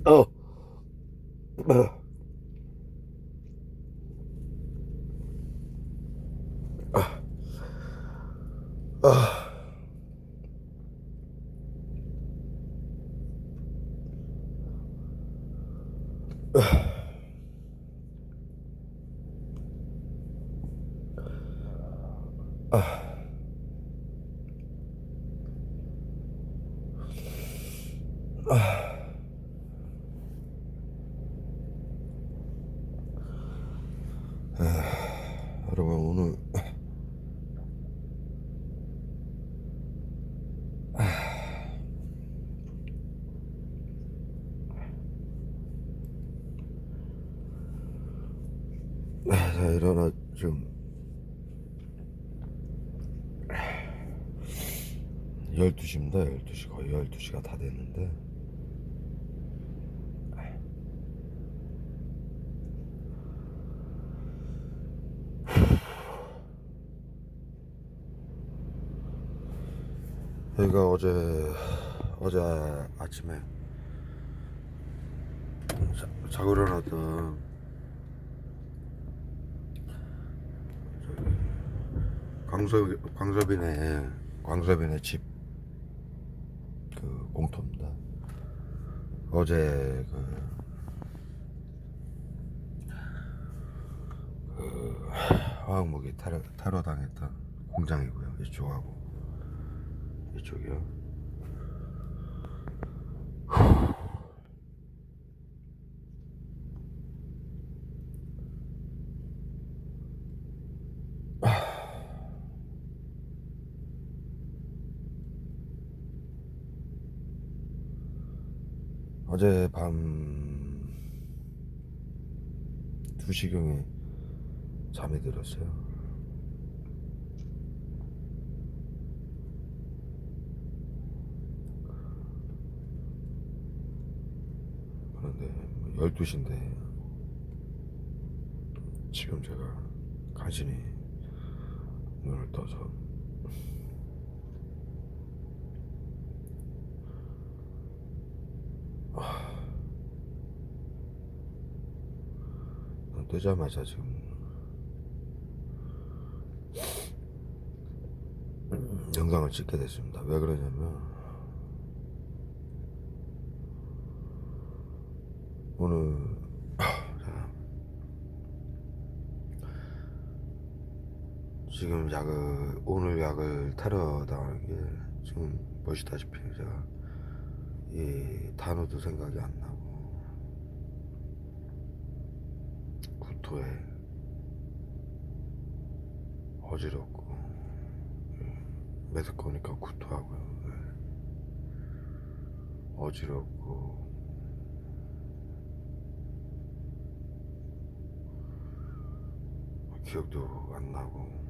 어, 여러분 오늘 자 일어나 지금 12시입니다. 12시 거의 12시가 다 됐는데 저희가 어제 아침에 자고 일어났던 광섭이네 집 그 공터입니다. 어제 화학무기 테러 당했던 공장이고요. 이쪽하고 이쪽이요. 어제 밤 2시경에 잠이 들었어요. 그런데 12시인데 지금 제가 간신히 눈을 떠서 눈 뜨자마자 지금 영상을 찍게 됐습니다. 왜 그러냐면 오늘 지금 오늘 약을 테러 당한 게 지금 보시다시피 제가 이 단어도 생각이 안 나고 구토에 어지럽고 메스꺼우니까 구토하고요. 어지럽고 기억도 안 나고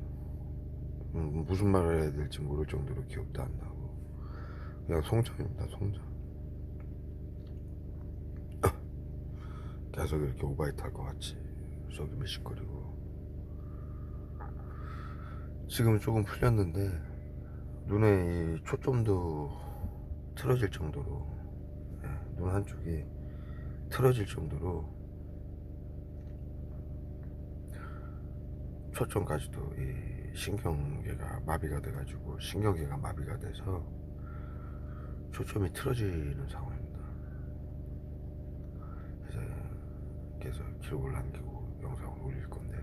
무슨 말을 해야 될지 모를 정도로 기억도 안 나고 그냥 송장입니다. 송장. 계속 이렇게 오바이트 할 것 같이 속이 미식거리고 지금은 조금 풀렸는데 눈에 이 초점도 틀어질 정도로 눈 한쪽이 틀어질 정도로 초점까지도 이 신경계가 마비가 돼가지고 신경계가 마비가 돼서 초점이 틀어지는 상황입니다. 그래서 계속 기록을 남기고 영상을 올릴 건데요.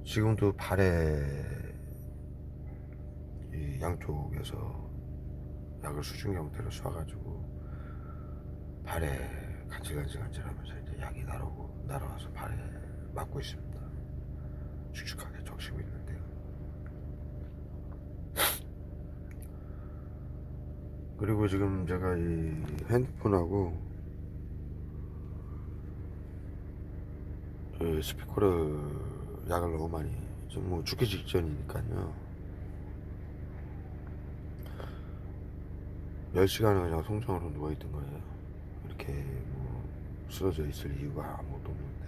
지금도 발에 이 양쪽에서 약을 수증기 형태로 쏴가지고 발에 간질간질하면서 이제 약이 날아와서 발에 맞고 있습니다. 축축하게 적시고 있는데요. 그리고 지금 제가 이 핸드폰하고 이 스피커를 약을 너무 많이 지금 뭐 죽기 직전이니까요. 10시간을 그냥 송장으로 누워있던 거예요. 이렇게 뭐 쓰러져 있을 이유가 아무것도 없는데.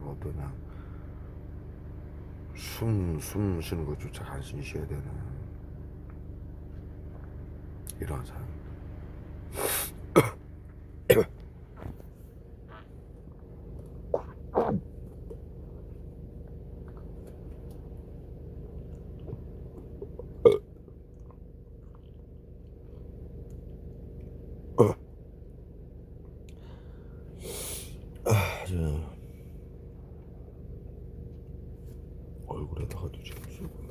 어떠냐, 숨 쉬는 것조차 간신히 쉬어야 되는 이러한 사람. 저 얼굴에다가도 지금 쓰고.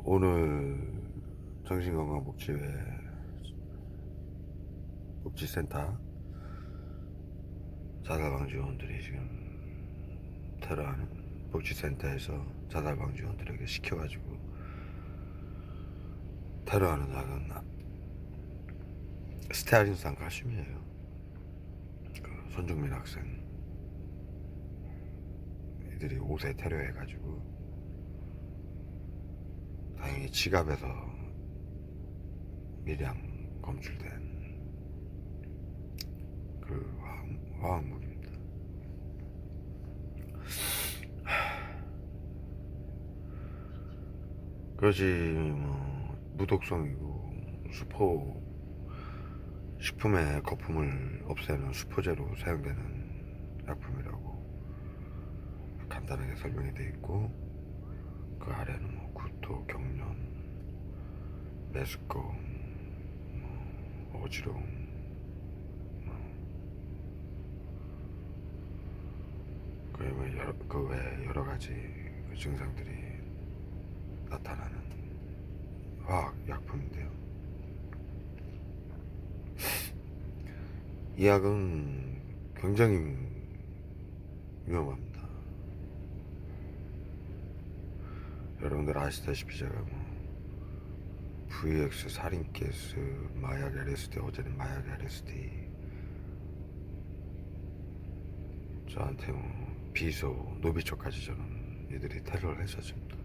오늘 정신건강복지회 복지센터 자살방지 요원들이 지금 테러하는, 복지센터에서 자살방지 요원들에게 시켜가지고 테러하는 작은 스테아린산 칼슘이에요. 그 손정민 학생 이들이 옷에 테러해가지고 다행히 지갑에서 미량 검출된 그 화학물입니다. 그것이 뭐 무독성이고 식품의 거품을 없애는 수포제로 사용되는 약품이라고 간단하게 설명이 되어 있고, 그 아래는 뭐 구토, 경련, 메스꺼움, 어지러움, 그 외에 여러 가지 그 증상들이 나타나는 화학 약품인데요. 이 약은 굉장히 위험합니다. 여러분들 아시다시피 제가 뭐 VX, 살인가스, 마약 LSD, 어제는 마약 LSD, 저한테 뭐 비소, 노비초까지 저는 이들이 테러를 했었습니다.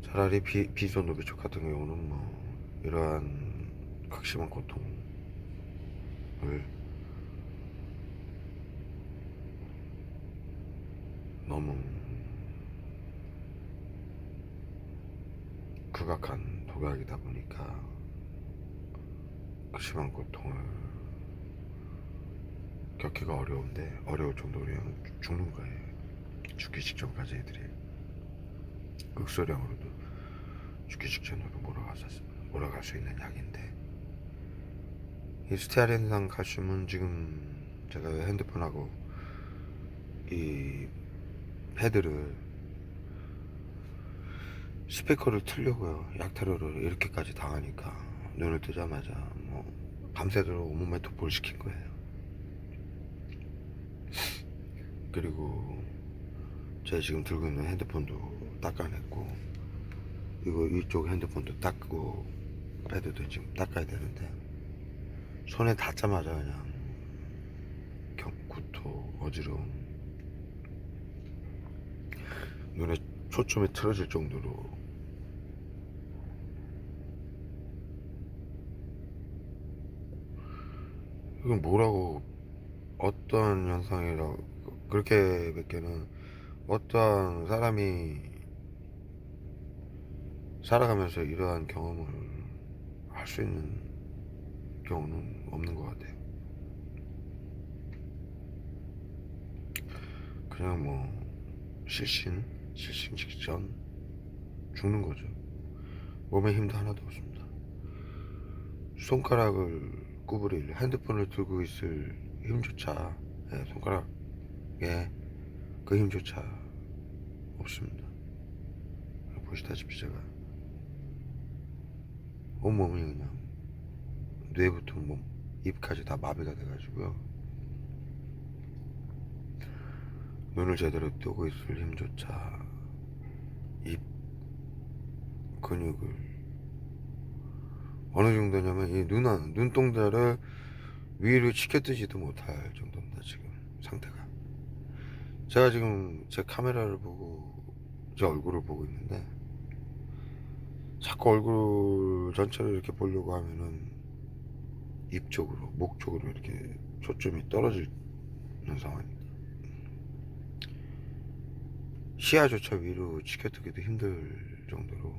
차라리 비소, 노비초 같은 경우는 뭐 이러한 극심한 고통을 너무 극악한 독약이다 보니까 극심한 고통을 겪기가 어려울 정도로 죽는 거예요. 죽기 직전까지 애들이 극소량으로도 죽기 직전으로 몰아갈 수 있는 약인데, 이 스테아린산 칼슘은 지금 제가 핸드폰하고 이 패드를 스피커를 틀려고요. 약테러를 이렇게까지 당하니까 눈을 뜨자마자 뭐 밤새도록 온몸에 도포를 시킨 거예요. 그리고 제가 지금 들고 있는 핸드폰도 닦아냈고, 이쪽 핸드폰도 닦고 패드도 지금 닦아야 되는데, 손에 닿자마자 그냥 구토, 어지러움, 눈에 초점이 틀어질 정도로 이건 뭐라고, 어떠한 현상이라고 그렇게 뵙게는, 어떠한 사람이 살아가면서 이러한 경험을 할 수 있는 경우는 없는 것 같아요. 그냥 뭐 실신 직전 죽는 거죠. 몸에 힘도 하나도 없습니다. 손가락을 구부릴, 핸드폰을 들고 있을 힘조차, 손가락에 그 힘조차 없습니다. 보시다시피 제가 온몸이 그냥 뇌부터 입까지 다 마비가 돼가지고요. 눈을 제대로 뜨고 있을 힘조차 입 근육을 어느 정도냐면 이 눈동자를 위로 치켜뜨지도 못할 정도입니다. 지금 상태가. 제가 지금 제 카메라를 보고 제 얼굴을 보고 있는데 자꾸 얼굴 전체를 이렇게 보려고 하면은 입 쪽으로, 목 쪽으로 이렇게 초점이 떨어지는 상황입니다. 시야조차 위로 치켜뜨기도 힘들 정도로,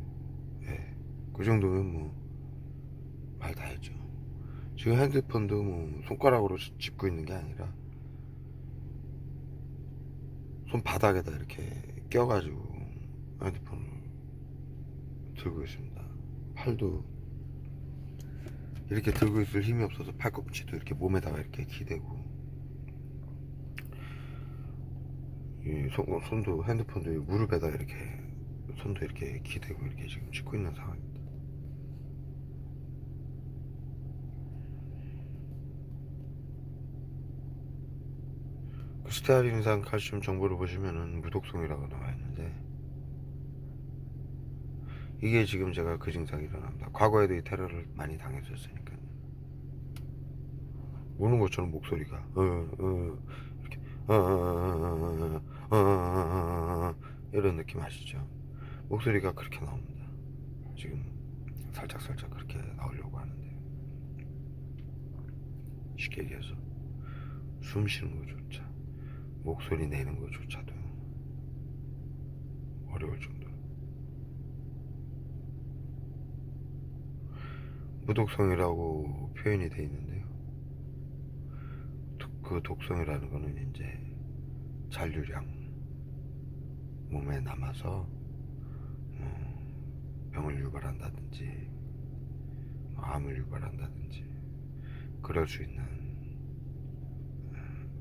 예, 그 정도면 뭐 말 다 했죠. 지금 핸드폰도 뭐 손가락으로 짚고 있는 게 아니라 손바닥에다 이렇게 껴가지고 핸드폰을 들고 있습니다. 팔도 이렇게 들고 있을 힘이 없어서 팔꿈치도 이렇게 몸에다가 이렇게 기대고, 이 손도, 핸드폰도 무릎에다 이렇게 손도 이렇게 기대고 이렇게 지금 찍고 있는 상황입니다. 그 스테아린산 칼슘 정보를 보시면은 무독성이라고 나와 있는데, 이게 지금 제가 그 증상이 일어납니다. 과거에도 이 테러를 많이 당했었으니까 우는 것처럼 목소리가 이렇게 이런 느낌 아시죠? 목소리가 그렇게 나옵니다. 지금 살짝 그렇게 나오려고 하는데, 쉽게 얘기해서 숨 쉬는 것조차, 목소리 내는 것조차도 어려울 정도로 무독성이라고 표현이 되어 있는데요. 그 독성이라는 거는 이제 잔류량 몸에 남아서 병을 유발한다든지 암을 유발한다든지 그럴 수 있는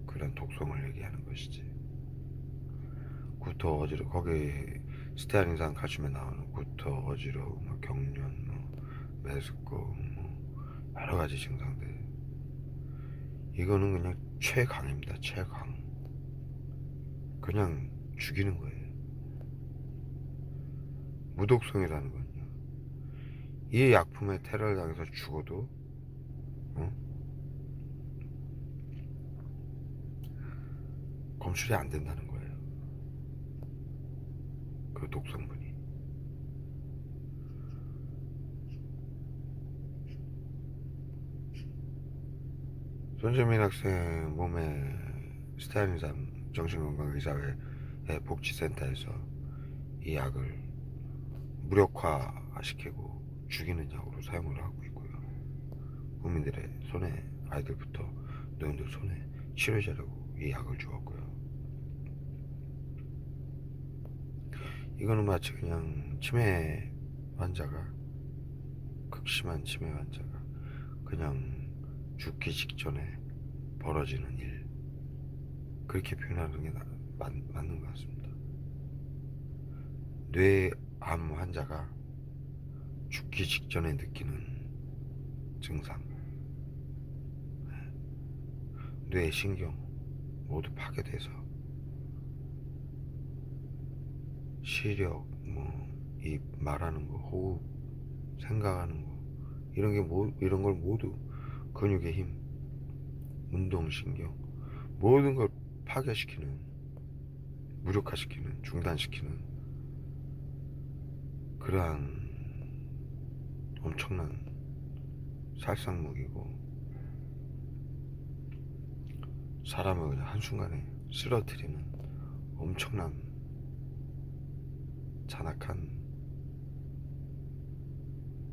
그런 독성을 얘기하는 것이지, 구토 어지러 거기 스테아린산 칼슘에 나오는 구토 어지러움, 뭐 경련, 뭐 메스꺼움, 뭐 여러 가지 증상들, 이거는 그냥 최강입니다. 최강. 그냥 죽이는 거예요. 무독성이라는 건요, 이 약품에 테러를 당해서 죽어도 검출이 안 된다는 거예요. 그 독성분이. 손재민 학생 몸에 스테아린산 정신건강의사회 복지센터에서 이 약을 무력화시키고 죽이는 약으로 사용을 하고 있고요. 국민들의 손에, 아이들부터 노인들 손에 치료제라고 이 약을 주었고요. 이거는 마치 그냥 치매 환자가, 극심한 치매 환자가 그냥 죽기 직전에 벌어지는 일, 그렇게 표현하는 게 맞는 것 같습니다. 뇌암 환자가 죽기 직전에 느끼는 증상, 뇌 신경 모두 파괴돼서 시력, 이 말하는 거, 호흡, 생각하는 거, 이런 걸 모두 근육의 힘, 운동신경, 모든 걸 파괴시키는, 무력화시키는, 중단시키는 그러한 엄청난 살상무기고, 사람을 그냥 한순간에 쓰러뜨리는 엄청난 잔악한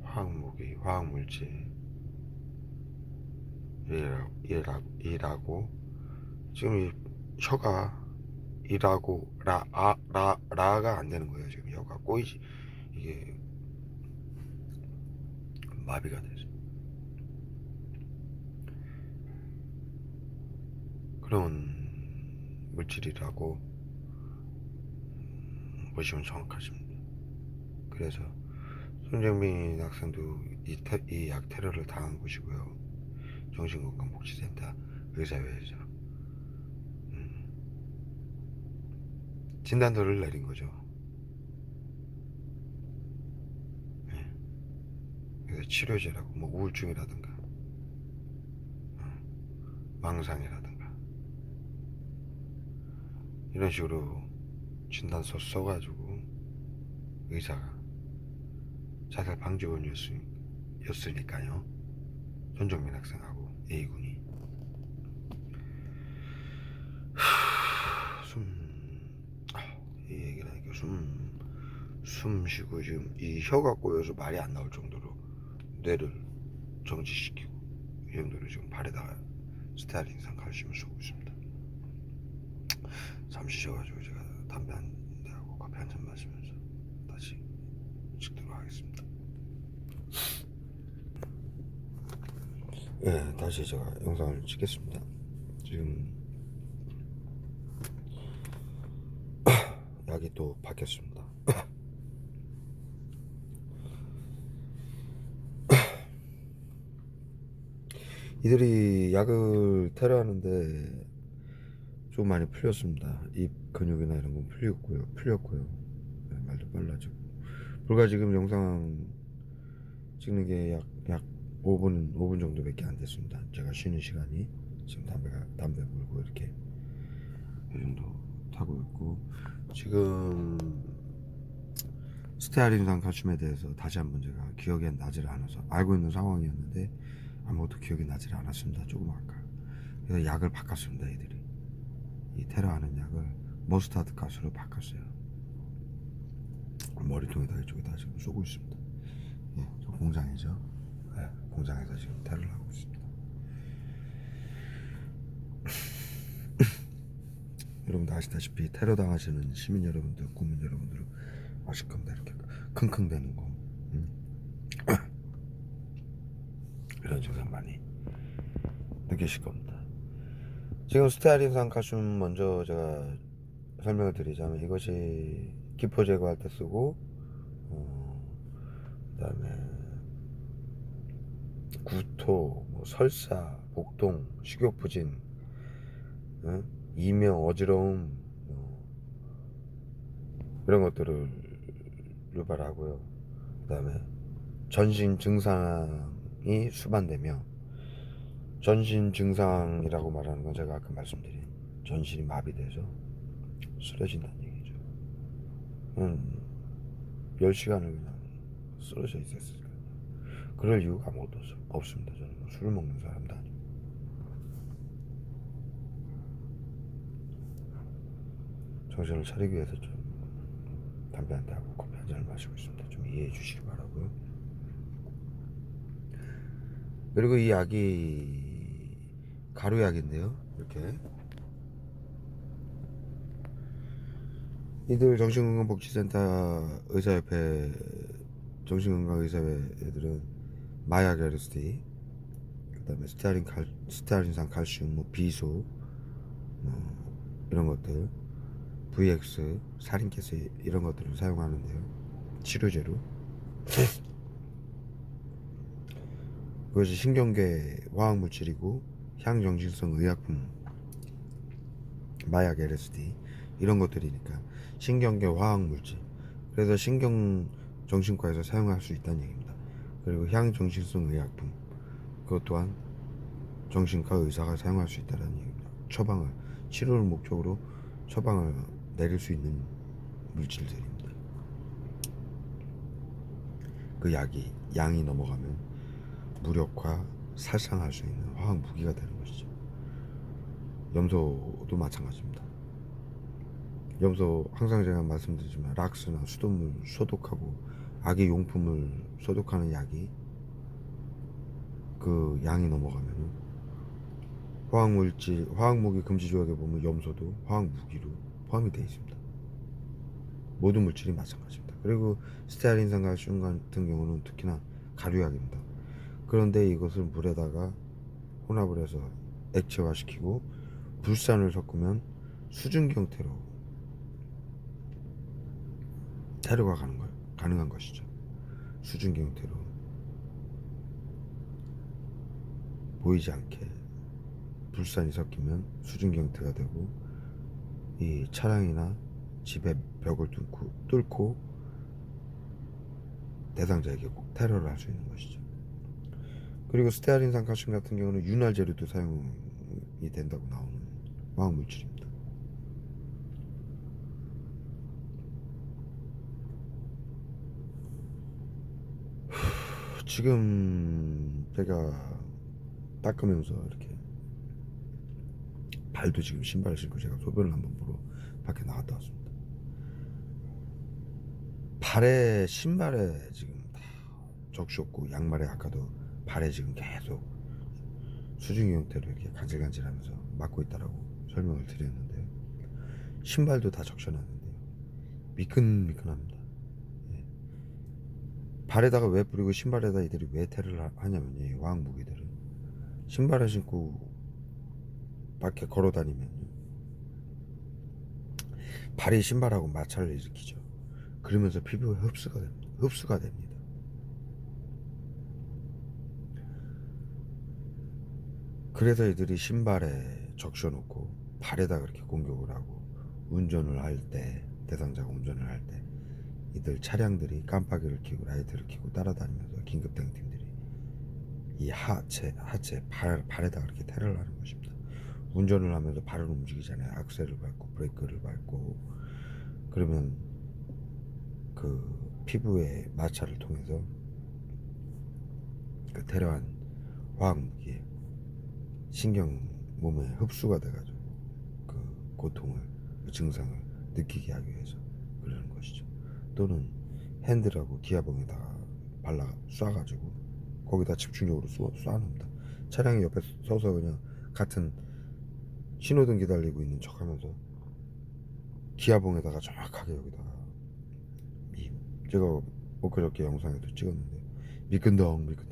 화학무기, 화학물질이라고, 지금 이 혀가 이라고 라가 안 되는 거예요. 지금 혀가 꼬이지, 이게 마비가 되죠. 그런 물질이라고 보시면 정확하십니다. 그래서 손정민 학생도 이 약 테러를 당한 곳이고요. 정신건강복지센터 의사회에서 진단서를 내린 거죠. 예. 그래서 치료제라고 뭐 우울증이라든가 망상이라든가 이런 식으로 진단서 써가지고 의사가 자살 방지원이었으니까요. 손정민 학생하고 A군이 이 얘기를 하니까 숨 쉬고 지금 이 혀가 꼬여서 말이 안 나올 정도로 뇌를 정지시키고 이 정도로 지금 발에다가 스타일인산 칼슘을 쏘고 있습니다. 잠시 쉬어가지고 제가 담배 한 대하고 커피 한 잔 마시면서 다시 찍도록 하겠습니다. 예, 다시 제가 영상을 찍겠습니다. 지금 약이 또 바뀌었습니다. 이들이 약을 테러하는데 좀 많이 풀렸습니다. 입 근육이나 이런 건 풀렸고요. 네, 말도 빨라지고. 불과 지금 영상 찍는 게 약 5분 정도밖에 안 됐습니다. 제가 쉬는 시간이 지금 담배 물고 이렇게 이 정도 타고 있고, 지금 스테아린산 칼슘에 대해서 다시 한번 제가 기억이 나질 않아서 알고 있는 상황이었는데 아무것도 기억이 나질 않았습니다. 조금 아까. 그래서 약을 바꿨습니다. 이들이 이 테러하는 약을 머스타드 가스로 바꿨어요. 머리통에다 이쪽에다 지금 쏘고 있습니다. 예, 저 공장이죠. 예, 공장에서 지금 테러를 하고 있습니다. 여러분도 아시다시피 테러 당하시는 시민 여러분들, 국민 여러분들은 아실 겁니다. 이렇게 킁킁대는 거, 이런 증상 많이 느끼실 겁니다. 지금 스테아린산 칼슘 먼저 제가 설명을 드리자면, 이것이 기포 제거할 때 쓰고, 그 다음에 구토, 뭐 설사, 복통, 식욕부진, 이명, 어지러움, 이런 것들을 유발하고요. 그 다음에 전신 증상이 수반되며, 전신 증상이라고 말하는 건 제가 아까 말씀드린 전신이 마비돼서 쓰러진다는 얘기죠. 10시간을 그냥 쓰러져 있었을까요? 그럴 이유가 아무것도 없습니다. 저는 뭐 술을 먹는 사람도 아니고. 정신을 차리기 위해서 좀 담배 한 대하고 커피 한 잔을 마시고 있습니다. 좀 이해해 주시기 바라고요. 그리고 이 약이 가루약인데요. 이렇게 이들 정신건강복지센터 의사협회 정신건강의사회 애들은 마약 LSD, 그 다음에 스테아린산 칼슘, 뭐 비소, 이런 것들, VX, 살인가스 이런 것들을 사용하는데요. 치료제로. 그것이 신경계 화학물질이고 향정신성 의약품, 마약 LSD 이런 것들이니까 신경계 화학물질, 그래서 신경정신과에서 사용할 수 있다는 얘기입니다. 그리고 향정신성 의약품, 그것 또한 정신과 의사가 사용할 수 있다는 얘기입니다. 치료를 목적으로 처방을 내릴 수 있는 물질들입니다. 그 약이 양이 넘어가면 무력화, 살상할 수 있는 화학 무기가 되는 것이죠. 염소도 마찬가지입니다. 염소, 항상 제가 말씀드리지만 락스나 수돗물 소독하고 아기 용품을 소독하는 약이 그 양이 넘어가면 화학무기 금지 조약에 보면 염소도 화학무기로 포함이 되어 있습니다. 모든 물질이 마찬가지입니다. 그리고 스테아린산 칼슘 같은 경우는 특히나 가루약입니다. 그런데 이것을 물에다가 혼합을 해서 액체화시키고 불산을 섞으면 수증기 형태로 테러가 가능한 것이죠. 수증기 형태로 보이지 않게 불산이 섞이면 수증기 형태가 되고, 이 차량이나 집의 벽을 뚫고 대상자에게 꼭 테러를 할 수 있는 것이죠. 그리고 스테아린산 칼슘 같은 경우는 윤활 재료도 사용이 된다고 나오는 화학 물질입니다. 지금 제가 닦으면서 이렇게 발도 지금 신발을 신고 제가 소변을 한번 보러 밖에 나갔다 왔습니다. 발에 신발에 지금 다 적셨고 양말에 아까도 발에 지금 계속 수증기 형태로 이렇게 간질간질하면서 막고 있다라고 설명을 드렸는데요. 신발도 다 적셔놨는데요. 미끈미끈합니다. 예. 발에다가 왜 뿌리고 신발에다 이들이 왜 테러를 하냐면 이 화학 무기들은 신발을 신고 밖에 걸어 다니면 발이 신발하고 마찰을 일으키죠. 그러면서 피부에 흡수가 됩니다. 그래서 이들이 신발에 적셔놓고 발에다 그렇게 공격을 하고 운전을 할 때, 대상자가 운전을 할 때 이들 차량들이 깜빡이를 켜고 라이트를 켜고 따라다니면서 긴급대응팀들이 이 발에다 그렇게 테러를 하는 것입니다. 운전을 하면서 발을 움직이잖아요. 악셀을 밟고 브레이크를 밟고 그러면 그 피부의 마찰을 통해서 그 테러한 화학무기에 신경 몸에 흡수가 돼가지고 그 고통을 그 증상을 느끼게 하기 위해서 그러는 것이죠. 또는 핸들하고 기아봉에다가 발라 쏴가지고 거기다 집중적으로 쏴놓습니다. 차량이 옆에 서서 그냥 같은 신호등 기다리고 있는 척하면서 기아봉에다가 정확하게 여기다가 제가 엊그저께 영상에도 찍었는데 미끈덩합니다.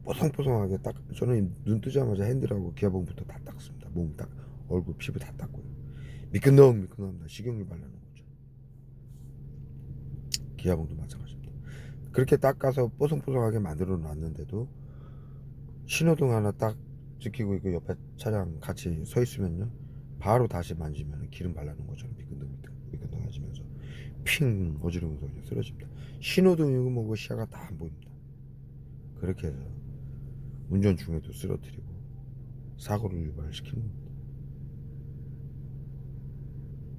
뽀송뽀송하게 딱 저는 눈 뜨자마자 핸들하고 기아봉부터 다 닦습니다. 몸 딱 얼굴 피부 다 닦고요. 미끈합니다. 식용유 바르는 거죠. 기아봉도 마찬가지입니다. 그렇게 닦아서 뽀송뽀송하게 만들어 놨는데도 신호등 하나 딱 지키고 있고 옆에 차량 같이 서 있으면요 바로 다시 만지면 기름 발라놓은 것처럼 미끈덩해지면서 핑 어지르면서 그냥 쓰러집니다. 신호등이고 뭐고 시야가 다 안 보입니다. 그렇게 해서 운전 중에도 쓰러뜨리고 사고를 유발시키는 겁니다.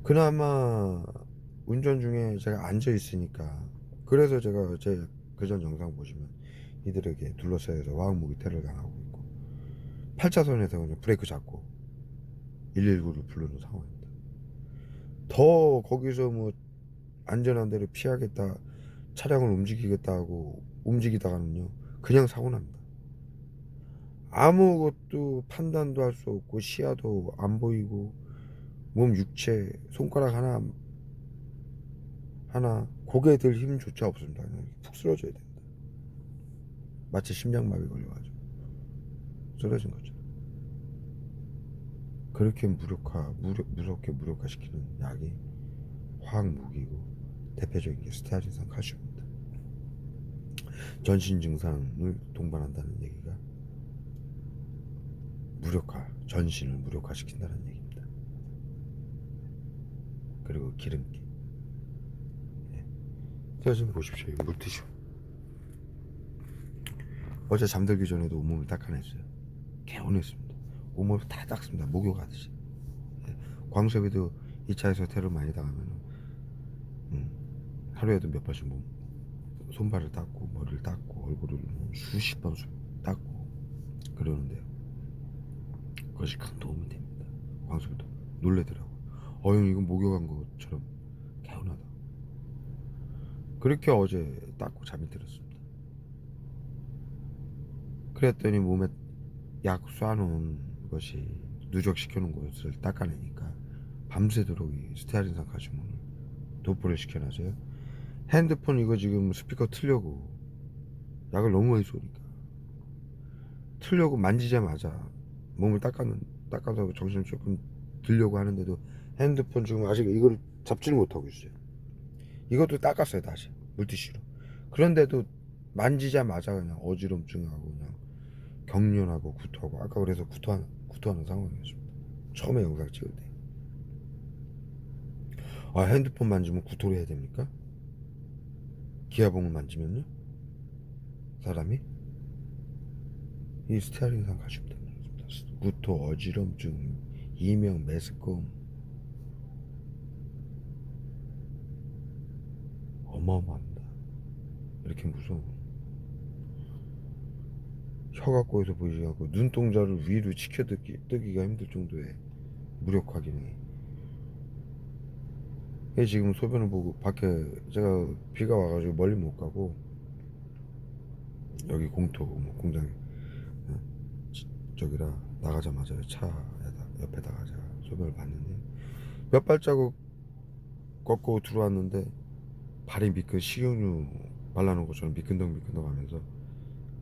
그나마 운전 중에 제가 앉아 있으니까 그래서 제가 제 그전 영상 보시면 이들에게 둘러싸여서 화학무기 테러를 당하고 있고 8차선에서 그냥 브레이크 잡고 119를 부르는 상황입니다. 더 거기서 뭐 안전한 데를 피하겠다 차량을 움직이겠다 하고 움직이다가는요 그냥 사고 납니다. 아무것도 판단도 할 수 없고 시야도 안 보이고 몸 육체 손가락 하나 고개 들 힘조차 없습니다. 그냥 푹 쓰러져야 됩니다. 마치 심장마비 걸려가지고 쓰러진 거죠. 그렇게 무섭게 무력화시키는 약이 화학 무기고 대표적인 게 스테아린산 칼슘입니다. 전신 증상을 동반한다는 얘기가 전신을 무력화시킨다는 얘기입니다. 그리고 기름기. 좀 보십시오. 이거 물티슈. 어제 잠들기 전에도 온몸을 닦아냈어요. 개운했습니다. 온몸을 다 닦습니다. 목욕하듯이. 광섭이도 2차에서 테러 많이 당하면 하루에도 몇 번씩 뭐 손발을 닦고 머리를 닦고 얼굴을 수십 번 닦고 그러는데요. 그것이 큰 도움이 됩니다. 광섭이도 놀래더라고요. 형 이건 목욕한 것처럼 개운하다. 그렇게 어제 닦고 잠이 들었습니다. 그랬더니 몸에 약 쏴놓은 것이 누적시켜놓은 것을 닦아내니까 밤새도록 이 스테아린산 칼슘을 도포를 시켜놔서요. 핸드폰 이거 지금 스피커 틀려고 약을 너무 많이 쏘니까 틀려고 만지자마자 몸을 닦아서 정신을 조금 들려고 하는데도 핸드폰 지금 아직 이걸 잡지를 못하고 있어요. 이것도 닦았어요 다시 물티슈로. 그런데도 만지자마자 그냥 어지럼증하고 그냥 경련하고 구토하고 아까 그래서 구토하는 상황이었습니다. 처음에 영상 찍을 때 아, 핸드폰 만지면 구토를 해야 됩니까? 기아봉을 만지면요? 사람이? 이 스테아린상 가시면 됩니다. 구토, 어지럼증, 이명, 메스꺼움 어마어마합니다. 이렇게 무서워. 혀가 꼬여서 보이지 않고 눈동자를 위로 치켜뜨기가 힘들 정도의 무력화 기능이. 지금 소변을 보고 밖에 제가 비가 와가지고 멀리 못 가고 여기 공토 뭐 공장 저기라 나가자마자 차에다 옆에다가 제가 소변을 봤는데 몇 발자국 걷고 들어왔는데 발이 식용유 발라놓은 것처럼 미끈덕미끈덕 하면서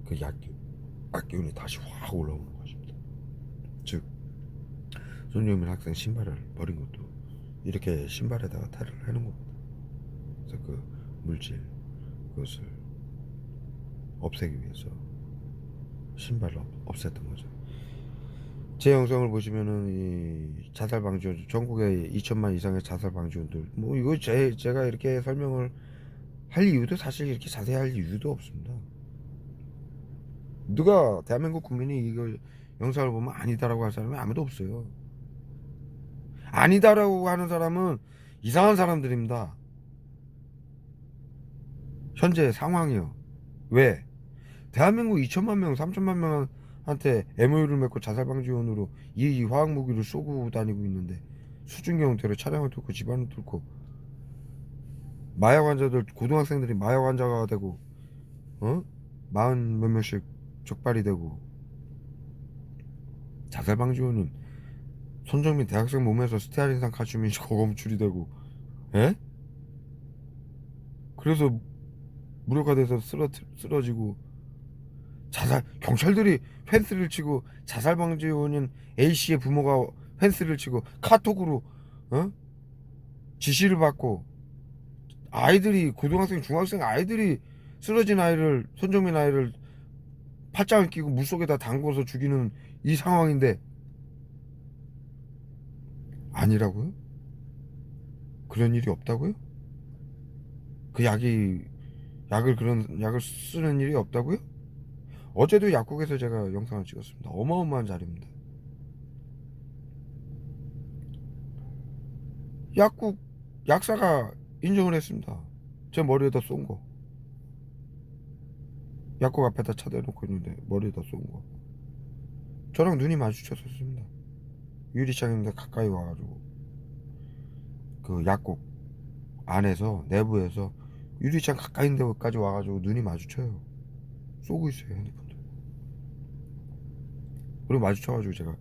그 약기운이 다시 확 올라오는 것입니다. 즉 손흥민 학생 신발을 버린 것도 이렇게 신발에다가 탈을 해놓은 겁니다. 그래서 그 물질 그것을 없애기 위해서 신발을 없앴던 거죠. 제 영상을 보시면은 이 자살 방지원 전국에 2천만 이상의 자살 방지원들 뭐 이거 제가 이렇게 설명을 할 이유도 사실 이렇게 자세히 할 이유도 없습니다. 누가 대한민국 국민이 이걸 영상을 보면 아니다라고 할 사람이 아무도 없어요. 아니다라고 하는 사람은 이상한 사람들입니다. 현재 상황이요. 왜? 대한민국 2천만 명, 3천만 명한테 MOU를 맺고 자살방지원으로 이 화학무기를 쏘고 다니고 있는데 수준경 형태로 차량을 뚫고 집안을 뚫고 마약 환자들, 고등학생들이 마약 환자가 되고 마흔 몇 명씩 적발이 되고 자살방지원은 손정민 대학생 몸에서 스테아린산 칼슘이 고검출이 되고 에? 그래서 무력화돼서 쓰러지고 경찰들이 펜스를 치고 자살방지원인 A씨의 부모가 펜스를 치고 카톡으로 지시를 받고 아이들이 고등학생 중학생 아이들이 쓰러진 아이를 손정민 아이를 팔짱을 끼고 물속에다 담궈서 죽이는 이 상황인데 아니라고요? 그런 일이 없다고요? 그 그런 약을 쓰는 일이 없다고요? 어제도 약국에서 제가 영상을 찍었습니다. 어마어마한 자리입니다. 약국 약사가 인정을 했습니다. 제 머리에다 쏜 거. 약국 앞에다 차 대놓고 있는데 머리에다 쏜 거. 저랑 눈이 마주쳤었습니다. 유리창인데 가까이 와가지고 그 약국 안에서 내부에서 유리창 가까이 있는 데까지 와가지고 눈이 마주쳐요. 쏘고 있어요 핸드폰 들고. 그리고 마주쳐가지고 제가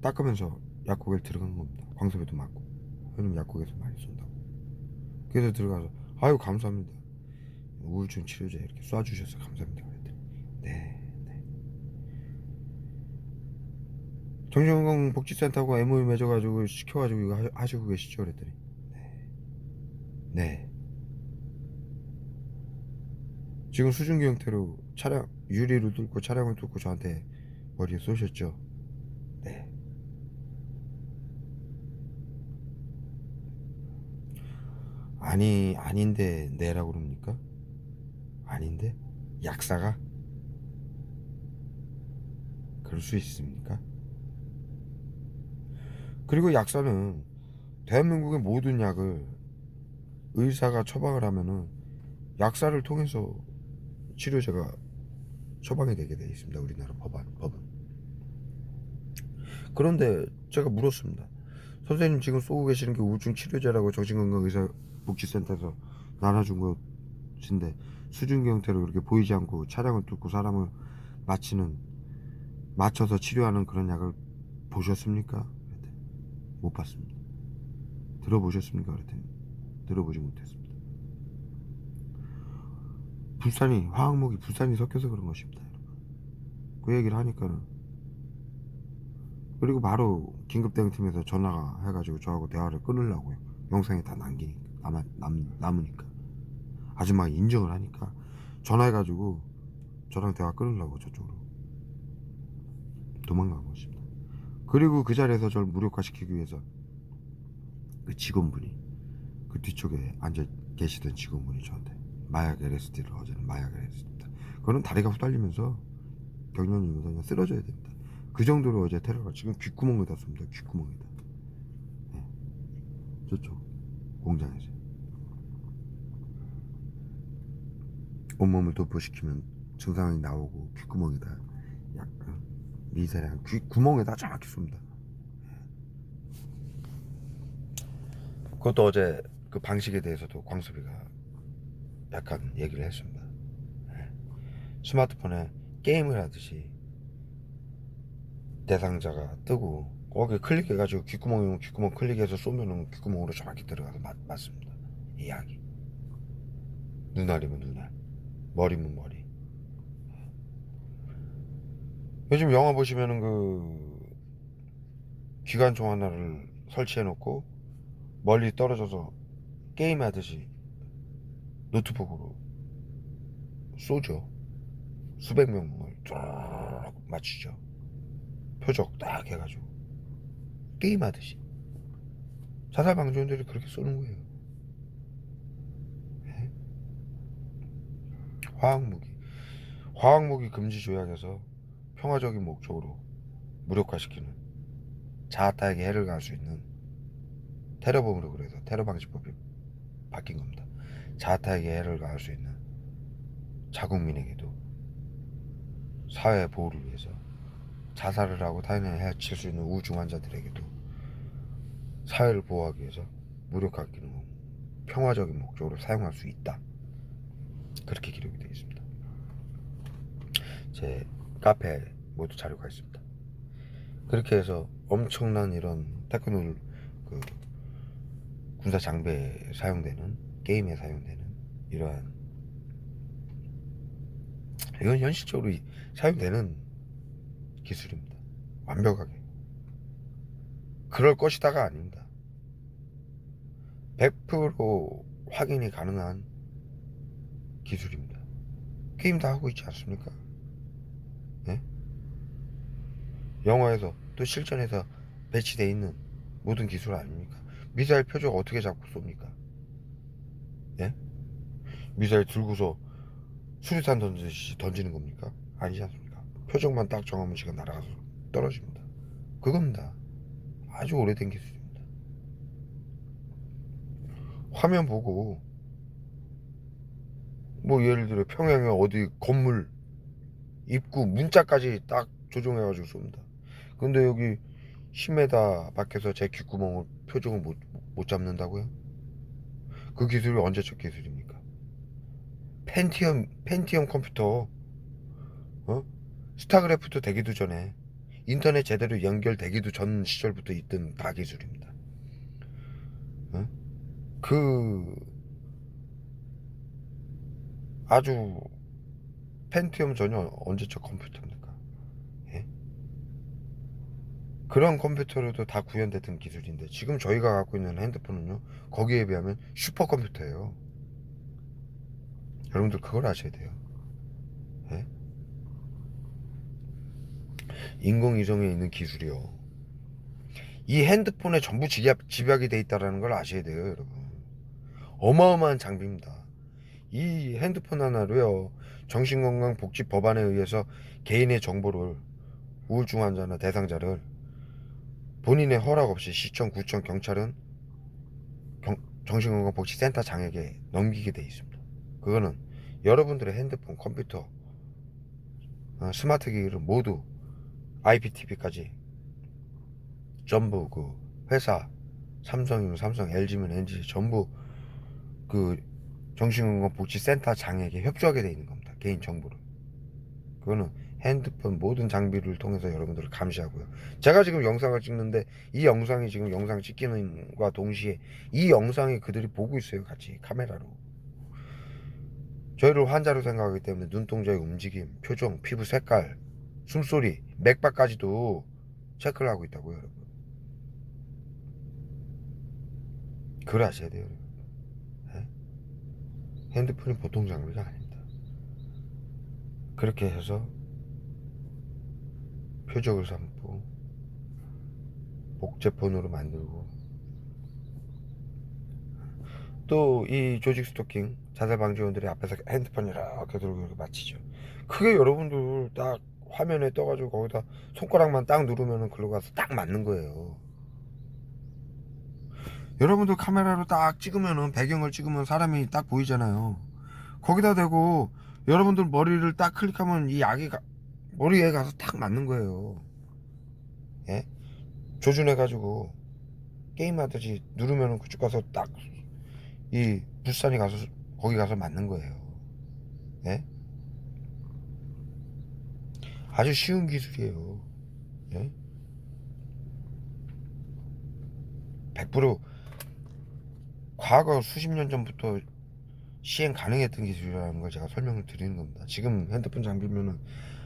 닦으면서 약국에 들어간 겁니다. 광석에도 맞고. 형님 약국에서 많이 쏜다고. 그래서 들어가서 아유 감사합니다. 우울증 치료제 이렇게 쏴주셔서 감사합니다. 그랬더니 네. 정신건강복지센터하고 MOU 맺어가지고 시켜가지고 이거 하시고 계시죠? 그랬더니 네. 네. 지금 수증기 형태로 차량 유리를 뚫고 차량을 뚫고 저한테 머리에 쏘셨죠? 네. 아닌데 네라고 그럽니까? 아닌데? 약사가? 그럴 수 있습니까? 그리고 약사는 대한민국의 모든 약을 의사가 처방을 하면은 약사를 통해서 치료제가 처방이 되게 돼 있습니다. 우리나라 법은. 그런데 제가 물었습니다. 선생님 지금 쏘고 계시는 게 우울증 치료제라고 정신건강의사복지센터에서 나눠준 것인데 수증기 형태로 그렇게 보이지 않고 차량을 뚫고 사람을 맞춰서 치료하는 그런 약을 보셨습니까? 그랬더니 못 봤습니다. 들어보셨습니까? 그랬더니 들어보지 못했습니다. 화학무기 불산이 섞여서 그런 것입니다. 그 얘기를 하니까는 그리고 바로 긴급대응팀에서 전화가 해가지고 저하고 대화를 끊으려고요. 영상에 다 남으니까 아줌마가 인정을 하니까 전화해가지고 저랑 대화 끊으려고 저쪽으로 도망간 것입니다. 그리고 그 자리에서 저를 무력화시키기 위해서 그 직원분이 그 뒤쪽에 앉아 계시던 직원분이 저한테 마약 LSD를 어제는 마약 LSD 그거는 다리가 후달리면서 경련이면서 그냥 쓰러져야 됩니다. 그 정도로 어제 테러가 지금 귓구멍에다 쏩니다. 귓구멍에다. 네. 저쪽 공장에서 온몸을 도포시키면 증상이 나오고 귓구멍에다 약간 미세한 귓구멍에다 정확히 쏩니다. 그것도 어제 그 방식에 대해서도 광수비가 약간 얘기를 했습니다. 스마트폰에 게임을 하듯이 대상자가 뜨고 거기 클릭해가지고 귓구멍이면 귓구멍 클릭해서 쏘면은 귓구멍으로 정확히 들어가서 맞습니다. 이 약이. 눈알이면 눈알, 머리면 머리. 요즘 영화 보시면은 그 기관총 하나를 설치해놓고 멀리 떨어져서 게임하듯이 노트북으로 쏘죠. 수백 명을 쫙 맞추죠. 표적 딱 해가지고 게임하듯이. 자살 방지원들이 그렇게 쏘는 거예요. 네? 화학무기 금지 조약에서 평화적인 목적으로 무력화시키는 자아타에게 해를 가할 수 있는 테러범으로 그래서 테러방지법이 바뀐 겁니다. 자아타에게 해를 가할 수 있는 자국민에게도 사회 보호를 위해서 자살을 하고 타인을 해칠 수 있는 우울증 환자들에게도 사회를 보호하기 위해서 무력화 기능을 평화적인 목적으로 사용할 수 있다. 그렇게 기록이 되어 있습니다. 제 카페에 모두 자료가 있습니다. 그렇게 해서 엄청난 이런 테크놀 그 군사 장비에 사용되는 게임에 사용되는 이러한 이건 현실적으로 사용되는 기술입니다. 완벽하게 그럴 것이다가 아닙니다. 100% 확인이 가능한 기술입니다. 게임 다 하고 있지 않습니까? 네? 영화에서 또 실전에서 배치되어 있는 모든 기술 아닙니까? 미사일 표적 어떻게 잡고 쏩니까? 예? 미사일 들고서 수류탄 던지듯이 던지는 겁니까? 아니지 않습니까? 표적만 딱 정하면 지금 날아가서 떨어집니다. 그겁니다. 아주 오래된 기술입니다. 화면 보고 뭐 예를 들어 평양에 어디 건물 입구 문자까지 딱 조종해가지고 쏩니다. 근데 여기 10m 밖에서 제 귓구멍을 표적을 못 잡는다고요? 그 기술이 언제적 기술입니까? 펜티엄 컴퓨터, 어? 스타크래프트 되기도 전에 인터넷 제대로 연결되기도 전 시절부터 있던 다 기술입니다. 어? 그 아주 펜티엄 전혀 언제적 컴퓨터입니까? 예? 그런 컴퓨터로도 다 구현됐던 기술인데 지금 저희가 갖고 있는 핸드폰은요 거기에 비하면 슈퍼컴퓨터예요. 여러분들 그걸 아셔야 돼요. 예? 인공위성에 있는 기술이요 이 핸드폰에 전부 집약이 돼 있다는 걸 아셔야 돼요. 여러분 어마어마한 장비입니다. 이 핸드폰 하나로요 정신건강복지 법안에 의해서 개인의 정보를 우울증 환자나 대상자를 본인의 허락 없이 시청, 구청, 경찰은 정신건강복지센터장에게 넘기게 돼 있습니다. 그거는 여러분들의 핸드폰, 컴퓨터, 스마트 기기를 모두 IPTV까지 전부 그 회사 삼성이면 삼성, LG면 LG 전부 그 정신건강복지센터장에게 협조하게 돼 있는 겁니다. 개인 정보를. 그거는 핸드폰 모든 장비를 통해서 여러분들을 감시하고요. 제가 지금 영상을 찍는데 이 영상이 지금 영상 찍히는과 동시에 이 영상이 그들이 보고 있어요. 같이 카메라로. 저희를 환자로 생각하기 때문에 눈동자의 움직임, 표정, 피부 색깔, 숨소리, 맥박까지도 체크를 하고 있다고요. 여러분. 그걸 아셔야 돼요. 여러분. 네? 핸드폰이 보통 장비가 아닙니다. 그렇게 해서 표적을 삼고 복제폰으로 만들고 또 이 조직 스토킹 자살 방지원들이 앞에서 핸드폰 이렇게 들고 이렇게 마치죠. 그게 여러분들 딱 화면에 떠가지고 거기다 손가락만 딱 누르면은 글로 가서 딱 맞는 거예요. 여러분들 카메라로 딱 찍으면은 배경을 찍으면 사람이 딱 보이잖아요. 거기다 대고 여러분들 머리를 딱 클릭하면 이 약이 머리에 가서 딱 맞는 거예요. 예? 조준해 가지고 게임하듯이 누르면은 그쪽 가서 딱 이 불산이 가서 거기 가서 맞는 거예요. 예? 아주 쉬운 기술이에요. 예? 100% 과거 수십 년 전부터 시행 가능했던 기술이라는 걸 제가 설명을 드리는 겁니다. 지금 핸드폰 장비면은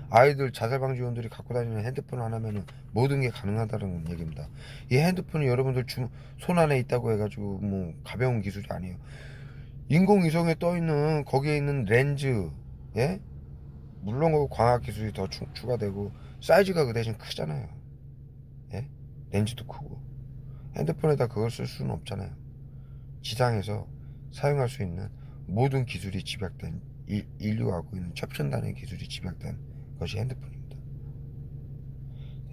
아이들 자살 방지원들이 갖고 다니는 핸드폰 하나면은 모든 게 가능하다는 얘기입니다. 이 핸드폰이 여러분들 손 안에 있다고 해가지고 뭐 가벼운 기술이 아니에요. 인공위성에 떠 있는 거기에 있는 렌즈, 예? 물론 그 광학 기술이 더 추가되고 사이즈가 그 대신 크잖아요. 예? 렌즈도 크고 핸드폰에다 그걸 쓸 수는 없잖아요. 지상에서 사용할 수 있는 모든 기술이 집약된 인류가 갖고 있는 최첨단의 기술이 집약된 것이 핸드폰입니다.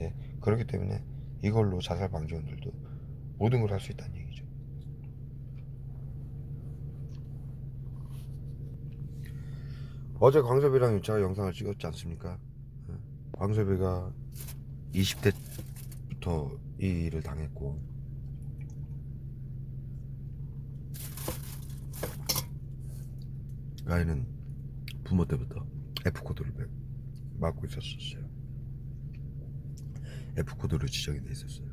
예? 그렇기 때문에 이걸로 자살 방지원들도 모든 걸 할 수 있다는 얘기죠. 어제 광섭이랑 윤차가 영상을 찍었지 않습니까? 예? 광섭이가 20대부터 이 일을 당했고 아이는 부모 때부터 F코드를 맞고 있었어요. F코드로 지정이 돼 있었어요.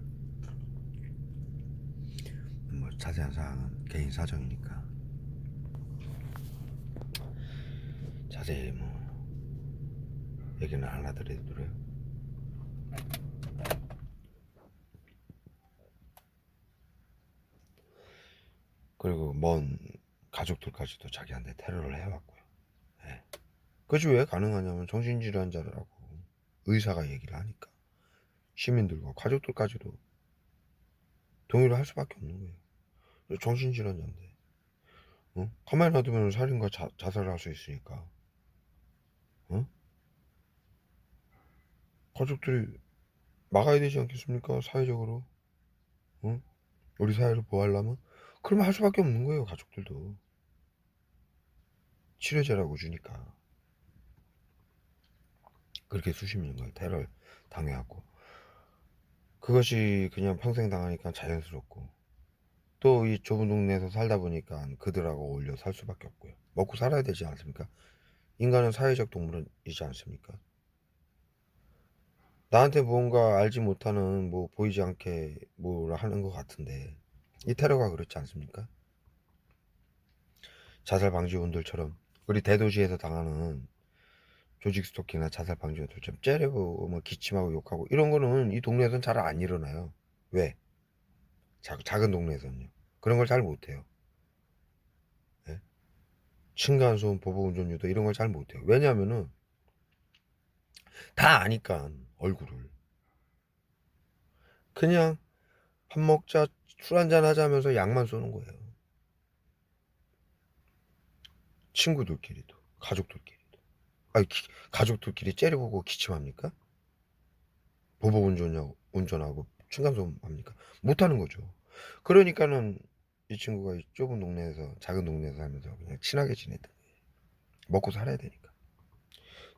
뭐 자세한 사항은 개인 사정이니까 자세히 뭐 얘기는 안 하더라도요. 그리고 먼 가족들까지도 자기한테 테러를 해왔고요. 예. 그것이 왜 가능하냐면 정신질환자라고 의사가 얘기를 하니까 시민들과 가족들까지도 동의를 할 수밖에 없는 거예요. 정신질환자인데 가만히 놔두면 살인과 자살을 할 수 있으니까 어? 가족들이 막아야 되지 않겠습니까? 사회적으로 우리 사회를 보호하려면 그러면 할 수밖에 없는 거예요. 가족들도 치료제라고 주니까 그렇게 수십 년간 테러를 당해왔고 그것이 그냥 평생 당하니까 자연스럽고 또 이 좁은 동네에서 살다 보니까 그들하고 어울려 살 수밖에 없고요. 먹고 살아야 되지 않습니까? 인간은 사회적 동물이지 않습니까? 나한테 무언가 알지 못하는 뭐 보이지 않게 뭐라 하는 것 같은데 이 테러가 그렇지 않습니까? 자살 방지원들처럼 우리 대도시에서 당하는 조직 스토킹이나 자살 방지원들처럼 째려보고 뭐 기침하고 욕하고 이런 거는 이 동네에서는 잘 안 일어나요. 왜? 작은 동네에서는요. 그런 걸 잘 못해요. 예? 층간소음, 보복운전 유도 이런 걸 잘 못해요. 왜냐하면은 다 아니까 얼굴을 그냥 밥 먹자 술 한잔 하자 하면서 약만 쏘는 거예요. 친구들끼리도 가족들끼리도 아니 가족들끼리 째려보고 기침합니까? 운전하고 층간소음 합니까? 못하는 거죠. 그러니까는 이 친구가 이 좁은 동네에서 작은 동네에서 살면서 그냥 친하게 지냈다. 먹고 살아야 되니까.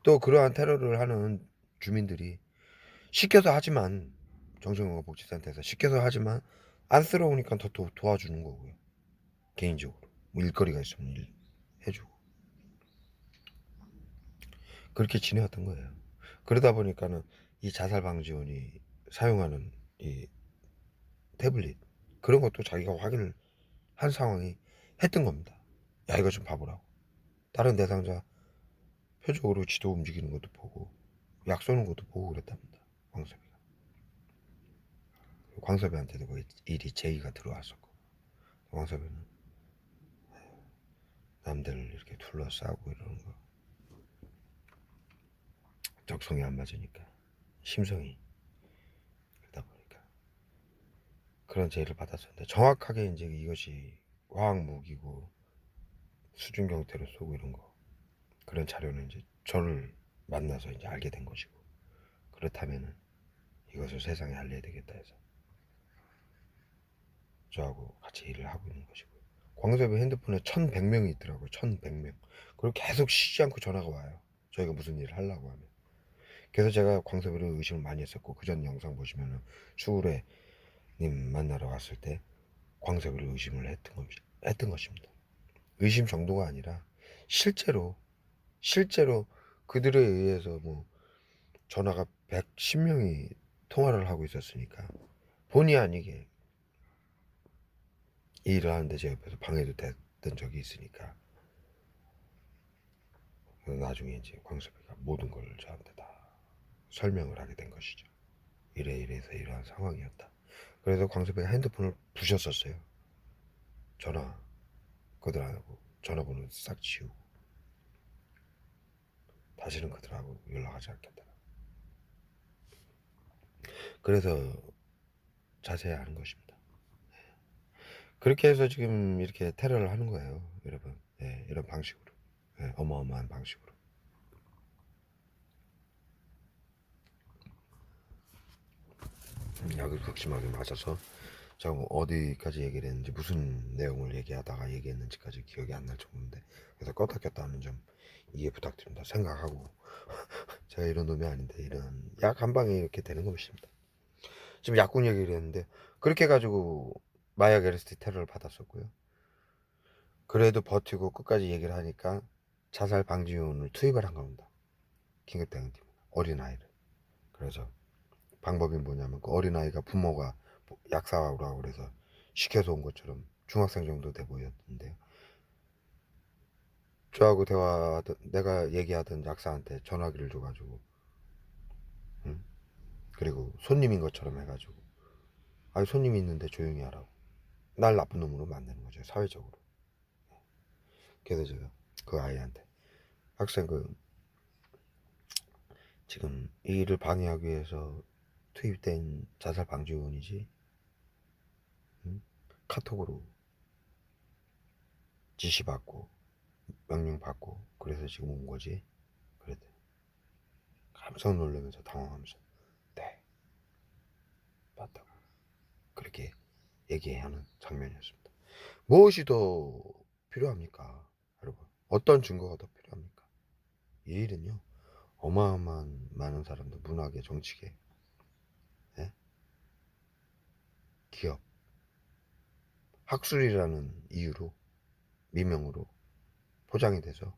또 그러한 테러를 하는 주민들이 시켜서 하지만 정신건강복지센터에서 시켜서 하지만 안쓰러우니까 더 도와주는 거고요. 개인적으로 뭐 일거리가 있으면 일 해주고 그렇게 지내왔던 거예요. 그러다 보니까는 이 자살방지원이 사용하는 이 태블릿 그런 것도 자기가 확인을 한 상황이 했던 겁니다. 야 이거 좀 봐보라고. 다른 대상자 표적으로 지도 움직이는 것도 보고 약 쏘는 것도 보고 그랬답니다. 광섭이가. 광섭이한테도 그 일이 제의가 들어왔었고 광섭이는 남들을 이렇게 둘러싸고 이러는 거 적성이 안 맞으니까 심성이 그러다 보니까 그런 제의를 받았었는데 정확하게 이제 이것이 화학 무기고 수중 경태로 쏘고 이런 거, 그런 자료는 이제 저를 만나서 이제 알게 된 것이고, 그렇다면은 이것을 세상에 알려야 되겠다 해서 저하고 같이 일을 하고 있는 것이고요. 광섭이 핸드폰에 1100명이 있더라고요. 1100명. 그리고 계속 쉬지 않고 전화가 와요. 저희가 무슨 일을 하려고 하면. 그래서 제가 광섭이를 의심을 많이 했었고, 그 전 영상 보시면은 수울에 님 만나러 왔을 때 광섭이를 의심을 했던 것입니다. 의심 정도가 아니라 실제로 그들에 의해서 뭐 전화가 110명이 통화를 하고 있었으니까 본의 아니게 이 일을 하는데 제 옆에서 방해도 됐던 적이 있으니까, 나중에 이제 광섭이가 모든 걸 저한테 다 설명을 하게 된 것이죠. 이래서 이러한 상황이었다. 그래서 광섭이가 핸드폰을 부셨었어요. 전화 그들 안 하고 전화번호 싹 지우고 다시는 그들하고 연락하지 않겠다. 그래서 자세히 아는 것입니다. 그렇게 해서 지금 이렇게 테러를 하는 거예요, 여러분. 예, 이런 방식으로. 예, 어마어마한 방식으로. 약을 극심하게 맞아서 제가 뭐 어디까지 얘기를 했는지, 무슨 내용을 얘기하다가 얘기했는지까지 기억이 안 날 정도인데, 그래서 껐다 켰다 하는 점 이해 부탁드립니다. 생각하고 제가 이런 놈이 아닌데 이런 약 한 방에 이렇게 되는 것입니다. 지금 약국 얘기를 했는데, 그렇게 해가지고 마약 LSD 테러를 받았었고요. 그래도 버티고 끝까지 얘기를 하니까 자살 방지원을 투입을 한 겁니다. 긴급대응팀 어린아이를. 그래서 방법이 뭐냐면, 그 어린아이가 부모가 약 사오라고 그래서 시켜서 온 것처럼 중학생 정도 돼 보였는데요. 저하고 대화하던, 내가 얘기하던 약사한테 전화기를 줘가지고, 응? 그리고 손님인 것처럼 해가지고, 아니 손님이 있는데 조용히 하라고, 날 나쁜 놈으로 만드는 거죠, 사회적으로. 그래서 제가 그 아이한테, 학생 지금 이 일을 방해하기 위해서 투입된 자살 방지원이지, 응? 카톡으로 지시받고 명령받고 그래서 지금 온 거지. 그랬더니 깜짝 놀라면서 당황하면서, 네, 맞다고, 그렇게 얘기하는 장면이었습니다. 무엇이 더 필요합니까, 여러분? 어떤 증거가 더 필요합니까? 이 일은요, 어마어마한 많은 사람들, 문화계, 정치계, 예? 기업, 학술이라는 이유로, 미명으로 포장이 돼서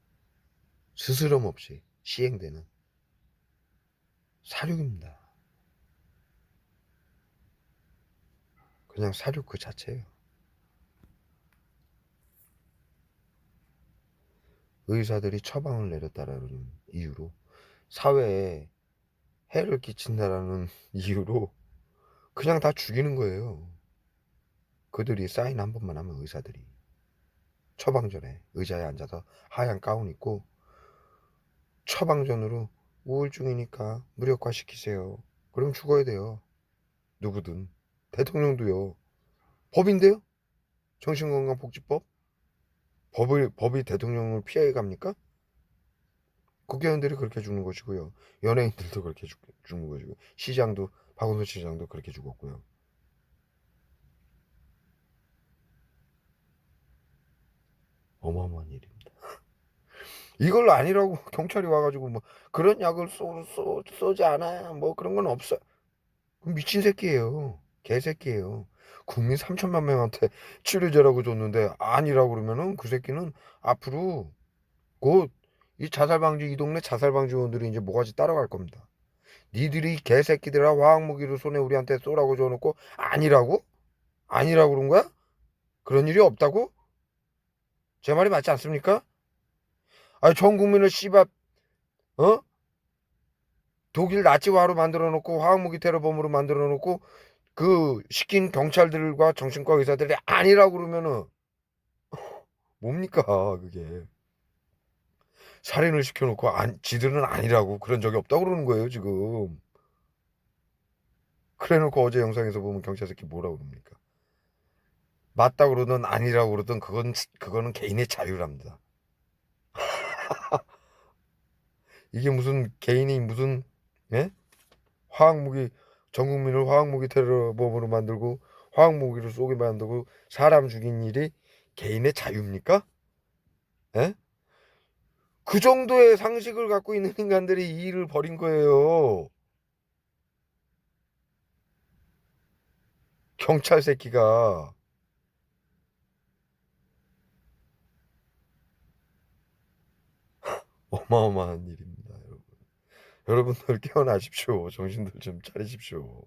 스스럼 없이 시행되는 사륙입니다. 그냥 사륙 그 자체예요. 의사들이 처방을 내렸다라는 이유로, 사회에 해를 끼친다라는 이유로 그냥 다 죽이는 거예요. 그들이 사인 한 번만 하면, 의사들이 처방 전에 의자에 앉아서 하얀 가운 입고 처방전으로 우울증이니까 무력화 시키세요. 그럼 죽어야 돼요. 누구든. 대통령도요. 법인데요? 정신건강복지법? 법이 대통령을 피해 갑니까? 국회의원들이 그렇게 죽는 것이고요. 연예인들도 그렇게 죽는 것이고, 시장도, 박원순 시장도 그렇게 죽었고요. 어마어마한 일입니다. 이걸 아니라고 경찰이 와가지고 뭐 그런 약을 쏘지 않아요, 뭐 그런 건 없어. 미친 새끼예요. 개새끼예요. 국민 3천만 명한테 치료제라고 줬는데 아니라고 그러면은, 그 새끼는 앞으로 곧 이 자살방지, 이 동네 자살방지원들이 이제 뭐가지 따라갈 겁니다. 니들이 개새끼들아 화학무기를 손에 우리한테 쏘라고 줘놓고 아니라고 그런 거야? 그런 일이 없다고? 제 말이 맞지 않습니까? 아니, 전 국민을 씨발, 어? 독일 나치화로 만들어 놓고 화학무기 테러범으로 만들어 놓고 그 시킨 경찰들과 정신과 의사들이 아니라고 그러면은 뭡니까 그게. 살인을 시켜놓고 지들은 아니라고, 그런 적이 없다고 그러는 거예요 지금. 그래놓고 어제 영상에서 보면 경찰 새끼 뭐라고 그럽니까? 맞다 그러든 아니라고 그러든 그거는 개인의 자유랍니다. 이게 무슨 개인이 무슨 예? 화학무기 전 국민을 화학무기 테러범으로 만들고 화학무기를 쏘게 만들고 사람 죽인 일이 개인의 자유입니까? 예? 그 정도의 상식을 갖고 있는 인간들이 이 일을 벌인 거예요. 경찰 새끼가. 어마어마한 일입니다, 여러분. 여러분들 깨어나십시오. 정신들 좀 차리십시오.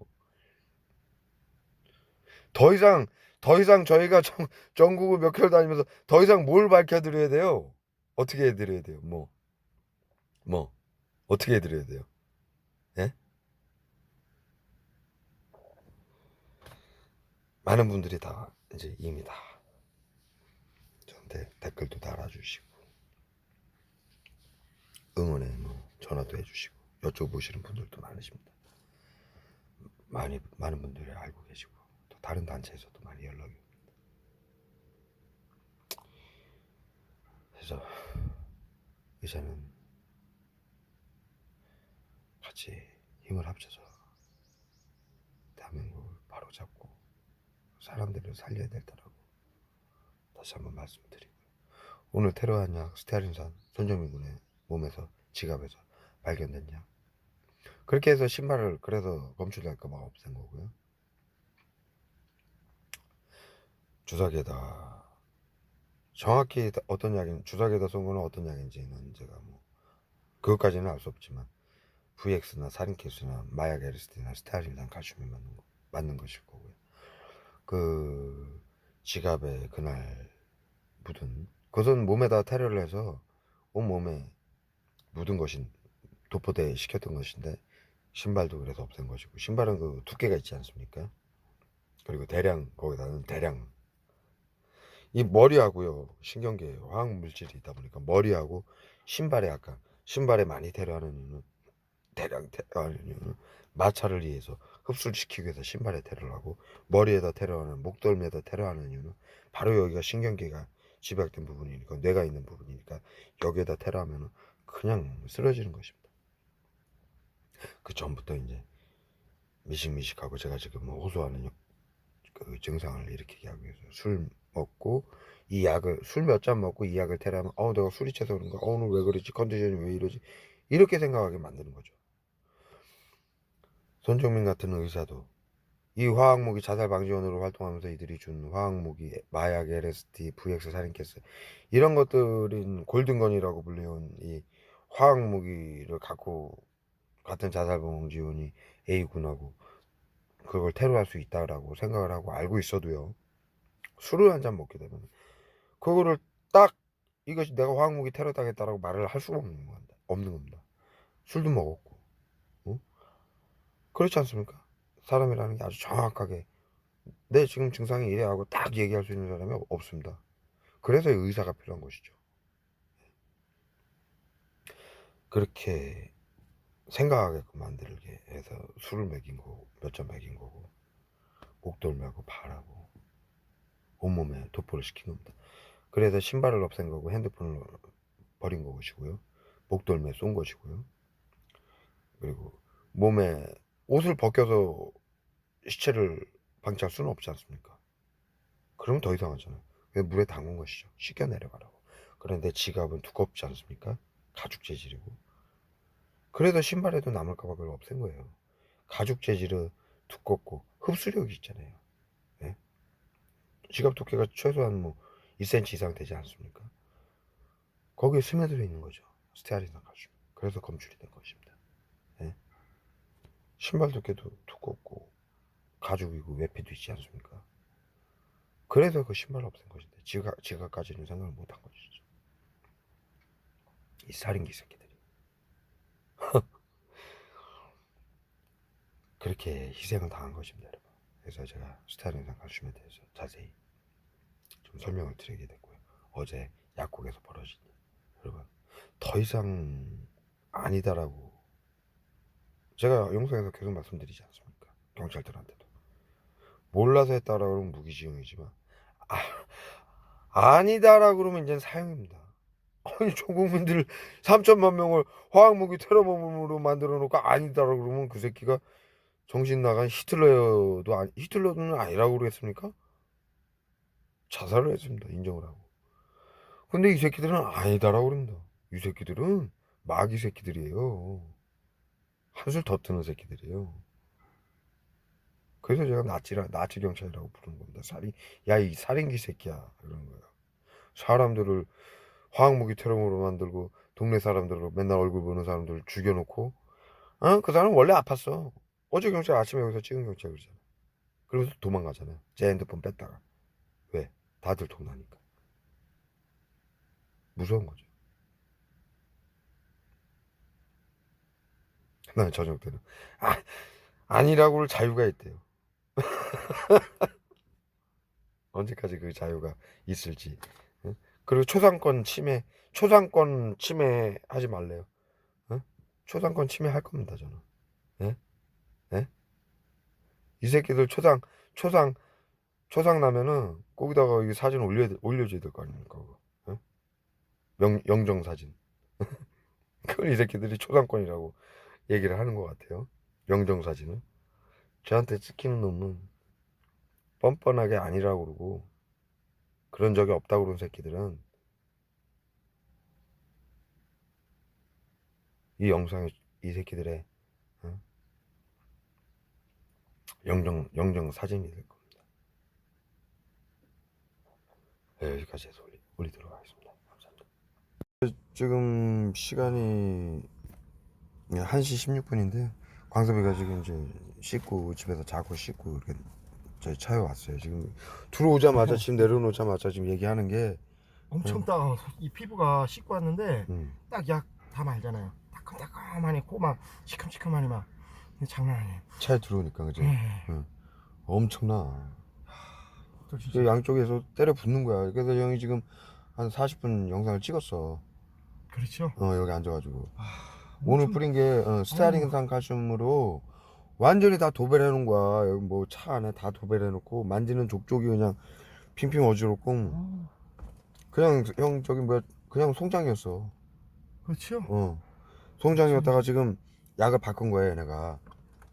더 이상 더 이상 저희가 전국을 몇 킬로 다니면서 더 이상 뭘 밝혀드려야 돼요? 어떻게 해드려야 돼요? 뭐 어떻게 해드려야 돼요? 예? 많은 분들이 다 이제 이미 다 저한테 댓글도 달아주시고 응원에 뭐 전화도 해주시고 여쭤보시는 분들도 많으십니다. 많은 분들이 알고 계시고 또 다른 단체에서도 많이 연락이 옵니다. 그래서 이제는 같이 힘을 합쳐서 대한민국을 바로잡고 사람들을 살려야 되더라고 다시 한번 말씀드리고요. 오늘 테러한 약 스테아린산 손정민 군의 몸에서 지갑에서 발견된 약 그렇게 해서 신발을 그래서 검출될까봐 없앤 거고요. 주사기에다 정확히 어떤 약인 주사기에다 쏜 거는 어떤 약인지는 제가 뭐 그것까지는 알 수 없지만 VX나 살인캐스나 마약 LSD나 스테아린산 칼슘이 맞는 것일 거고요. 그 지갑에 그날 묻은 그것은 몸에다 테러를 해서 온몸에 묻은 것인 도포대 시켰던 것인데 신발도 그래서 없앤 것이고 신발은 그 두께가 있지 않습니까? 그리고 대량 거기다는 대량 이 머리하고요 신경계에 화학 물질이 있다 보니까 머리하고 신발에 약간 신발에 많이 테러하는 이유는 대량 테러하는 이유는 마찰을 위해서 흡수를 시키기 위해서 신발에 테러를 하고 머리에다 테러하는 목덜미에다 테러하는 이유는 바로 여기가 신경계가 집약된 부분이니까 뇌가 있는 부분이니까 여기에다 테러하면 그냥 쓰러지는 것입니다. 그 전부터 이제 미식미식하고 제가 지금 뭐 호소하는 그 증상을 일으키게 하기 위해서 술 먹고 이 약을 술 몇 잔 먹고 이 약을 테라면 내가 술이 채서 그런가 오늘 왜 그러지 컨디션이 왜 이러지 이렇게 생각하게 만드는 거죠. 손정민 같은 의사도 이 화학무기 자살방지원으로 활동하면서 이들이 준 화학무기 마약 LSD VX 살인캐스 이런 것들인 골든건이라고 불리운 이 화학무기를 갖고 같은 자살방지원이 A군하고 그걸 테러할 수 있다라고 생각을 하고 알고 있어도요. 술을 한 잔 먹게 되면 그거를 딱 이것이 내가 화학무기 테러 당했다라고 말을 할 수가 없는 겁니다. 술도 먹었고, 어? 그렇지 않습니까? 사람이라는 게 아주 정확하게 내 지금 증상이 이래 하고 딱 얘기할 수 있는 사람이 없습니다. 그래서 의사가 필요한 것이죠. 그렇게 생각하게끔 만들게 해서 술을 먹인 거고 몇 잔 먹인 거고 목돌매고 발하고 온몸에 도포를 시킨 겁니다. 그래서 신발을 없앤 거고 핸드폰을 버린 것이고요. 목덜미에 쏜 것이고요. 그리고 몸에 옷을 벗겨서 시체를 방치할 수는 없지 않습니까? 그러면 더 이상하잖아요. 그래서 물에 담근 것이죠. 씻겨 내려가라고. 그런데 지갑은 두껍지 않습니까? 가죽 재질이고. 그래서 신발에도 남을까봐 그걸 없앤 거예요. 가죽 재질은 두껍고 흡수력이 있잖아요. 네? 지갑 두께가 최소한 뭐 2cm 이상 되지 않습니까? 거기에 스며들어 있는 거죠. 스테아린산 칼슘. 그래서 검출이 된 것입니다. 네? 신발 두께도 두껍고 가죽이고 외피도 있지 않습니까? 그래서 그 신발 없앤 것인데 지갑까지는 생각을 못한 것이죠. 이 살인기 새끼들이 그렇게 희생을 당한 것입니다, 여러분. 그래서 제가 스타린산 칼슘에 대해서 자세히 좀 설명을 드리게 됐고요. 어제 약국에서 벌어진 일. 여러분 더 이상 아니다라고 제가 영상에서 계속 말씀드리지 않습니까? 경찰들한테도 몰라서 했다라고 하면 무기징역이지만 아니다라 그러면 이제는 사형입니다. 아니 조국민들 3천만 명을 화학무기 테러범으로 만들어 놓고 아니다라 그러면 그 새끼가 정신 나간 히틀러도 히틀러는 아니라고 그러겠습니까? 자살을 했습니다. 인정을 하고. 근데 이 새끼들은 아니다라고 그럽니다. 이 새끼들은 마귀 새끼들이에요. 한술 더 뜨는 새끼들이에요. 그래서 제가 나치 경찰이라고 부르는 겁니다. 야, 이 살인기 새끼야. 이러는 거예요. 사람들을 화학무기 테러범으로 만들고 동네 사람들을 맨날 얼굴 보는 사람들을 죽여놓고 그 사람은 원래 아팠어. 어제 경찰 아침에 여기서 찍은 경찰 그러잖아. 그러면서 도망가잖아요. 제 핸드폰 뺐다가. 왜? 다들 돈 나니까. 무서운 거죠. 난 저녁 때는 아니라고를 자유가 있대요. 언제까지 그 자유가 있을지. 응? 그리고 초상권 침해 하지 말래요. 응? 초상권 침해 할 겁니다, 저는. 예? 예? 이 새끼들 초상, 초상 나면은 거기다가 이 사진 올려줘야 될 거 아닙니까? 그거. 예? 영정 사진. 그걸 이 새끼들이 초상권이라고 얘기를 하는 것 같아요. 영정 사진은. 저한테 찍히는 놈은 뻔뻔하게 아니라고 그러고 그런 적이 없다고 그런 새끼들은 이 영상에 이 새끼들의 어? 영정 사진이 될 겁니다. 네, 여기까지 해서 올리도록 하겠습니다. 감사합니다. 지금 시간이 1시 16분인데 광섭이가 지금 이제 씻고 집에서 자고 씻고 이렇게 저희 차에 왔어요. 지금 들어오자마자 집 내려놓자마자 지금 얘기하는 게 엄청 따가워. 이 피부가 씻고 왔는데 음, 딱 약 다 말잖아요. 따끔따끔하니 코 막 시큼시큼하니 막 장난 아니에요. 차에 들어오니까 그지? 네. 엄청나. 또 그 진짜 양쪽에서 때려 붙는 거야. 그래서 형이 지금 한 40분 영상을 찍었어. 그렇죠. 여기 앉아가지고 오늘 엄청 뿌린 게 스타일링산 칼슘으로 완전히 다 도배를 해놓은 거야. 여기 뭐 차 안에 다 도배를 해놓고 만지는 족족이 그냥 핑핑 어지럽고 그냥 형 저기 뭐야 그냥 송장이었어. 그렇죠. 송장이었다가 지금 약을 바꾼 거예요 얘네가.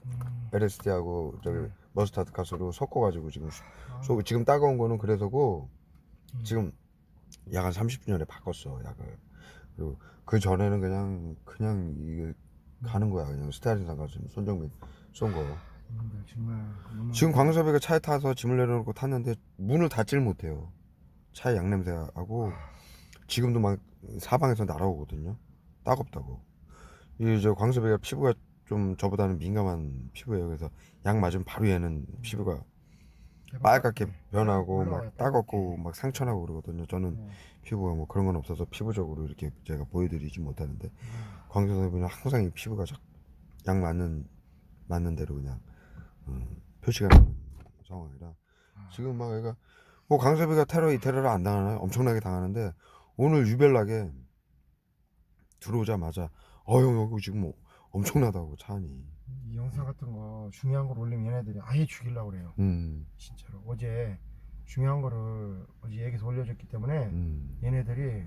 음, LSD하고 저기 네. 머스타드 가스로 섞어가지고 지금 아, 지금 따가운 거는 그래서고 음. 지금 약 한 30분 전에 바꿨어 약을. 그리고 그 전에는 그냥 이게 가는 거야. 그냥 스타일링산 가서 손정민 쏜 거. 이분들 정말 너무 지금 광섭이가 차에 타서 짐을 내려놓고 탔는데 문을 닫지를 못해요. 차에 양냄새하고 지금도 막 사방에서 날아오거든요. 따갑다고. 이 저 광섭이가 피부가 좀 저보다는 민감한 피부예요. 그래서 약 맞으면 바로 얘는 피부가 빨갛게 변하고 올라와요, 막 빨갛게. 따갑고 막 상처나고 그러거든요. 저는 네. 피부가 뭐 그런 건 없어서 피부적으로 이렇게 제가 보여드리지 못하는데 광섭이는 항상 이 피부가 약 맞는 대로 그냥 표시가 나는 상황이라 지금 막 얘가 뭐 광섭이가 이 테러를 안 당하나요? 엄청나게 당하는데 오늘 유별나게 들어오자마자 형 여기 지금 뭐 엄청나다고 차 안이. 이 영상 같은 거 중요한 걸 올리면 얘네들이 아예 죽이려고 그래요. 진짜로 어제 중요한 거를 어제 얘기해서 올려줬기 때문에 얘네들이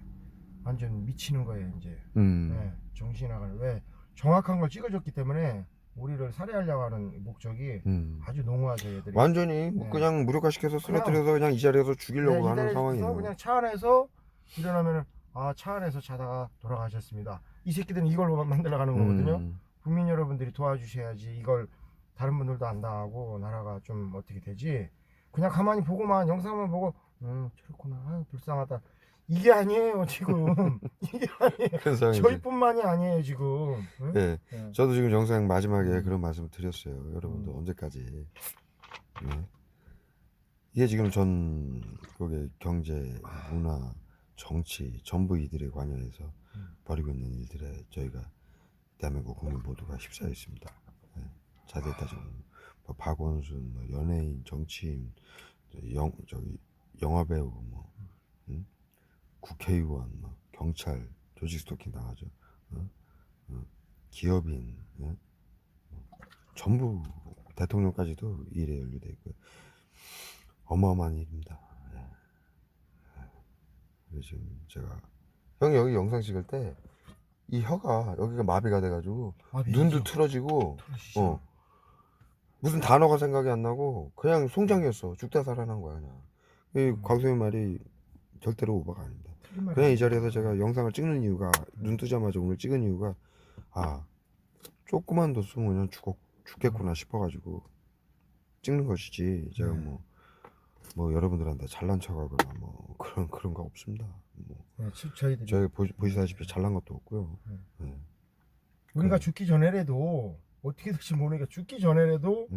완전 미치는 거예요 이제. 네, 정신이 나가는. 왜 정확한 걸 찍어줬기 때문에 우리를 살해하려고 하는 목적이 아주 농후하죠 얘들이. 완전히 뭐 네. 그냥 무력화시켜서 그냥- 쓰러뜨려서 그냥 이 자리에서 죽이려고 네, 하는 이달에서 상황이에요. 그냥 차 안에서 일어나면은 차 안에서 자다가 돌아가셨습니다. 이 새끼들은 이걸 만들어 가는 거거든요. 국민 여러분들이 도와주셔야지 이걸 다른 분들도 안 당하고 나라가 좀 어떻게 되지. 그냥 가만히 보고만 영상만 보고 저렇구나 아유, 불쌍하다 이게 아니에요 지금. 이게 아니에요. 그런 상황이죠. 저희뿐만이 아니에요 지금. 응? 네. 네. 저도 지금 영상 마지막에 그런 말씀을 드렸어요. 여러분들 언제까지. 네. 이게 지금 전국의 경제, 문화, 정치 전부 이들에 관여해서 벌이고 있는 일들에 저희가 대한민국 국민 모두가 휩싸여 있습니다. 네. 자세히 따지면 뭐 박원순, 뭐 연예인, 정치인, 저기 영화배우, 뭐 국회의원, 뭐 경찰, 조직 스토킹 당하죠. 기업인, 전부 대통령까지도 이 일에 연루돼 있고요. 어마어마한 일입니다. 예. 그래서 지금 제가 형이 여기 영상 찍을 때 이 혀가 여기가 마비가 돼가지고 눈도 틀어지고 틀어지죠. 무슨 단어가 생각이 안 나고 그냥 송장이었어. 죽다 살아난 거야 그냥. 이 광수의 말이 절대로 오버가 아닙니다. 그냥 이 자리에서 제가 영상을 찍는 이유가 눈 뜨자마자 오늘 찍은 이유가 아 조금만 더 쓰면 그냥 죽겠구나 싶어가지고 찍는 것이지 제가 뭐 여러분들한테 잘난 척하거나 뭐 그런 거 없습니다. 뭐 네, 저희들이 저희 보시다시피 잘난 것도 없고요. 네. 우리가 죽기 전에라도 어떻게 될지 모르니까 죽기 전에라도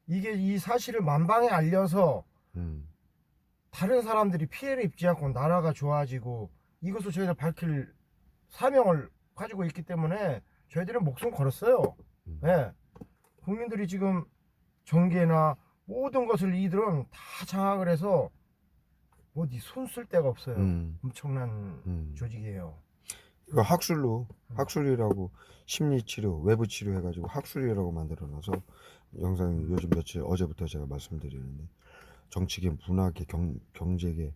이게 이 사실을 만방에 알려서 다른 사람들이 피해를 입지 않고 나라가 좋아지고 이것을 저희들 밝힐 사명을 가지고 있기 때문에 저희들은 목숨 걸었어요. 네. 국민들이 지금 정계나 모든 것을 이들은 다 장악을 해서 어디 손 쓸 데가 없어요. 엄청난 조직이에요. 이거 학술이라고 심리치료, 외부치료 해가지고 학술이라고 만들어놔서 영상 요즘 며칠 어제부터 제가 말씀드리는데 정치계, 문화계, 경제계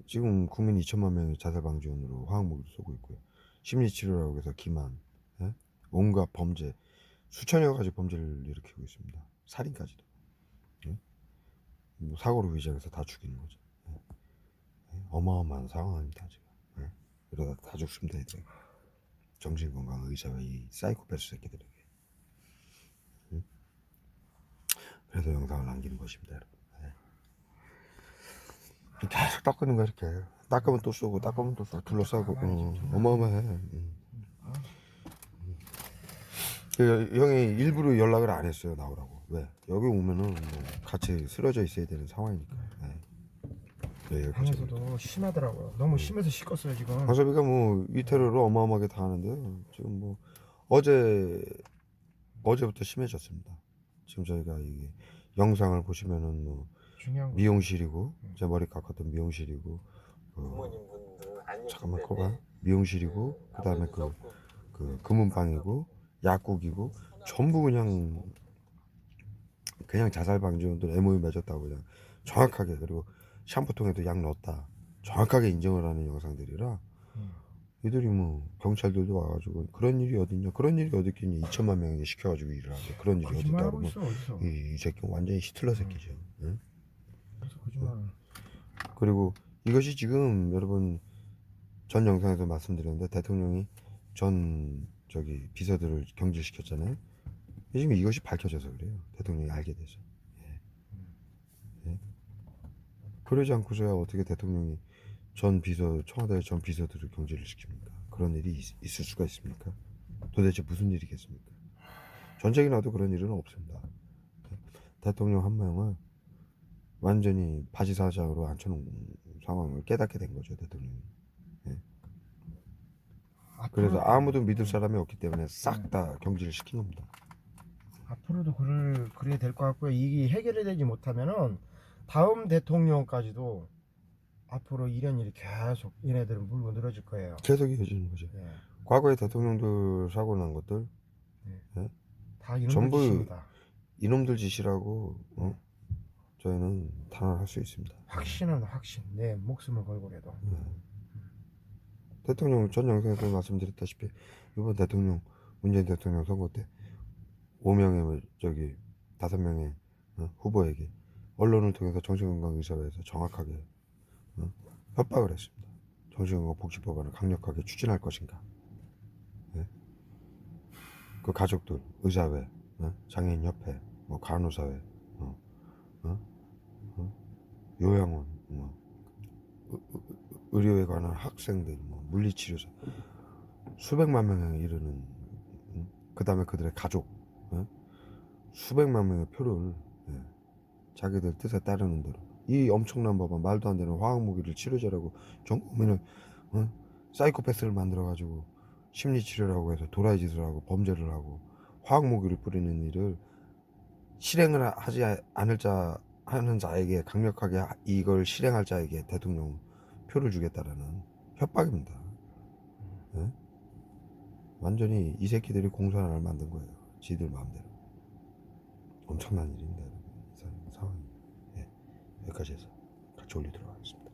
지금 국민 2천만 명이 자살방지원으로 화학무기를 쏘고 있고요. 심리치료라고 해서 기만, 예? 온갖 범죄, 수천여 가지 범죄를 일으키고 있습니다. 살인까지도. 예? 뭐 사고로 위장해서 다 죽이는 거죠. 예? 어마어마한 상황입니다 지금. 예? 이러다 다 죽습니다 이제. 정신건강 의사와 이 사이코패스 새끼들에게. 그래서 영상을 남기는 것입니다 여러분. 계속 닦는 거야 이렇게. 닦으면 또 쏘고 닦으면 또 쏘고 둘러싸고 어마어마해. 형이 일부러 연락을 안 했어요 나오라고. 왜? 여기 오면은 뭐 같이 쓰러져 있어야 되는 상황이니까. 네, 방에서도 심하더라고요. 너무 심해서 식었어요 지금. 광섭이가 뭐 위태로를 어마어마하게 당하는데요. 지금 뭐 어제부터 심해졌습니다. 지금 저희가 이게 영상을 보시면은 뭐 미용실이고 제 머리 깎았던 미용실이고 잠깐만 커봐 미용실이고 그 다음에 그 금은방이고 약국이고 전부 그냥 자살방지원도 MOU 맺었다고 그냥 정확하게 그리고 샴푸통에도 약 넣었다 정확하게 인정을 하는 영상들이라 이들이 뭐 경찰들도 와가지고 그런 일이 어딨냐 그런 일이 어디 있겠냐 2천만 명에게 시켜가지고 일을 하고 그런 일이 어디 있다고 이 새끼 완전히 히틀러 새끼죠. 응? 그리고 이것이 지금 여러분 전 영상에서 말씀드렸는데 대통령이 전 저기 비서들을 경질시켰잖아요. 지금 이것이 밝혀져서 그래요. 대통령이 알게 돼서. 예. 그러지 않고서야 어떻게 대통령이 청와대 전 비서들을 경질을 시킵니까? 그런 일이 있을 수가 있습니까? 도대체 무슨 일이겠습니까? 전쟁이 나도 그런 일은 없습니다. 대통령 한 명을 완전히 바지사장으로 앉혀놓은 상황을 깨닫게 된 거죠 대통령이. 예. 그래서 아무도 믿을 사람이 없기 때문에 싹 다 경질을 시킨 겁니다. 앞으로도 그래야 될 것 같고요. 이게 해결이 되지 못하면은 다음 대통령까지도 앞으로 이런 일이 계속 얘네들은 물고 늘어질 거예요. 계속 이어지는 거죠. 네. 과거에 대통령들 사고 난 것들 예? 다 이놈들 전부 짓입니다. 이놈들 짓이라고 저희는 단언할 수 있습니다. 확신은 확신. 내 목숨을 걸고라도. 대통령 전 영상에서 말씀드렸다시피 이번 대통령 문재인 대통령 선거 때 5명의 저기 5명의 후보에게 언론을 통해서 정신건강의사회에서 정확하게 협박을 했습니다. 정신건강복지법안을 강력하게 추진할 것인가. 예? 그 가족들, 의사회, 장애인협회, 뭐 간호사회, 요양원, 의료에 관한 학생들, 물리치료사 수백만 명에 이르는 그 다음에 그들의 가족 수백만 명의 표를 자기들 뜻에 따르는 대로 이 엄청난 법안 말도 안 되는 화학무기를 치료제라고 전 국민을 사이코패스를 만들어가지고 심리치료라고 해서 도라이 짓을 하고 범죄를 하고 화학무기를 뿌리는 일을 실행을 하지 않을 하는 자에게 강력하게 이걸 실행할 자에게 대통령 표를 주겠다라는 협박입니다. 예? 완전히 이 새끼들이 공산화를 만든 거예요. 지들 마음대로. 엄청난 일입니다. 상황이. 예. 여기까지 해서 같이 올리도록 하겠습니다.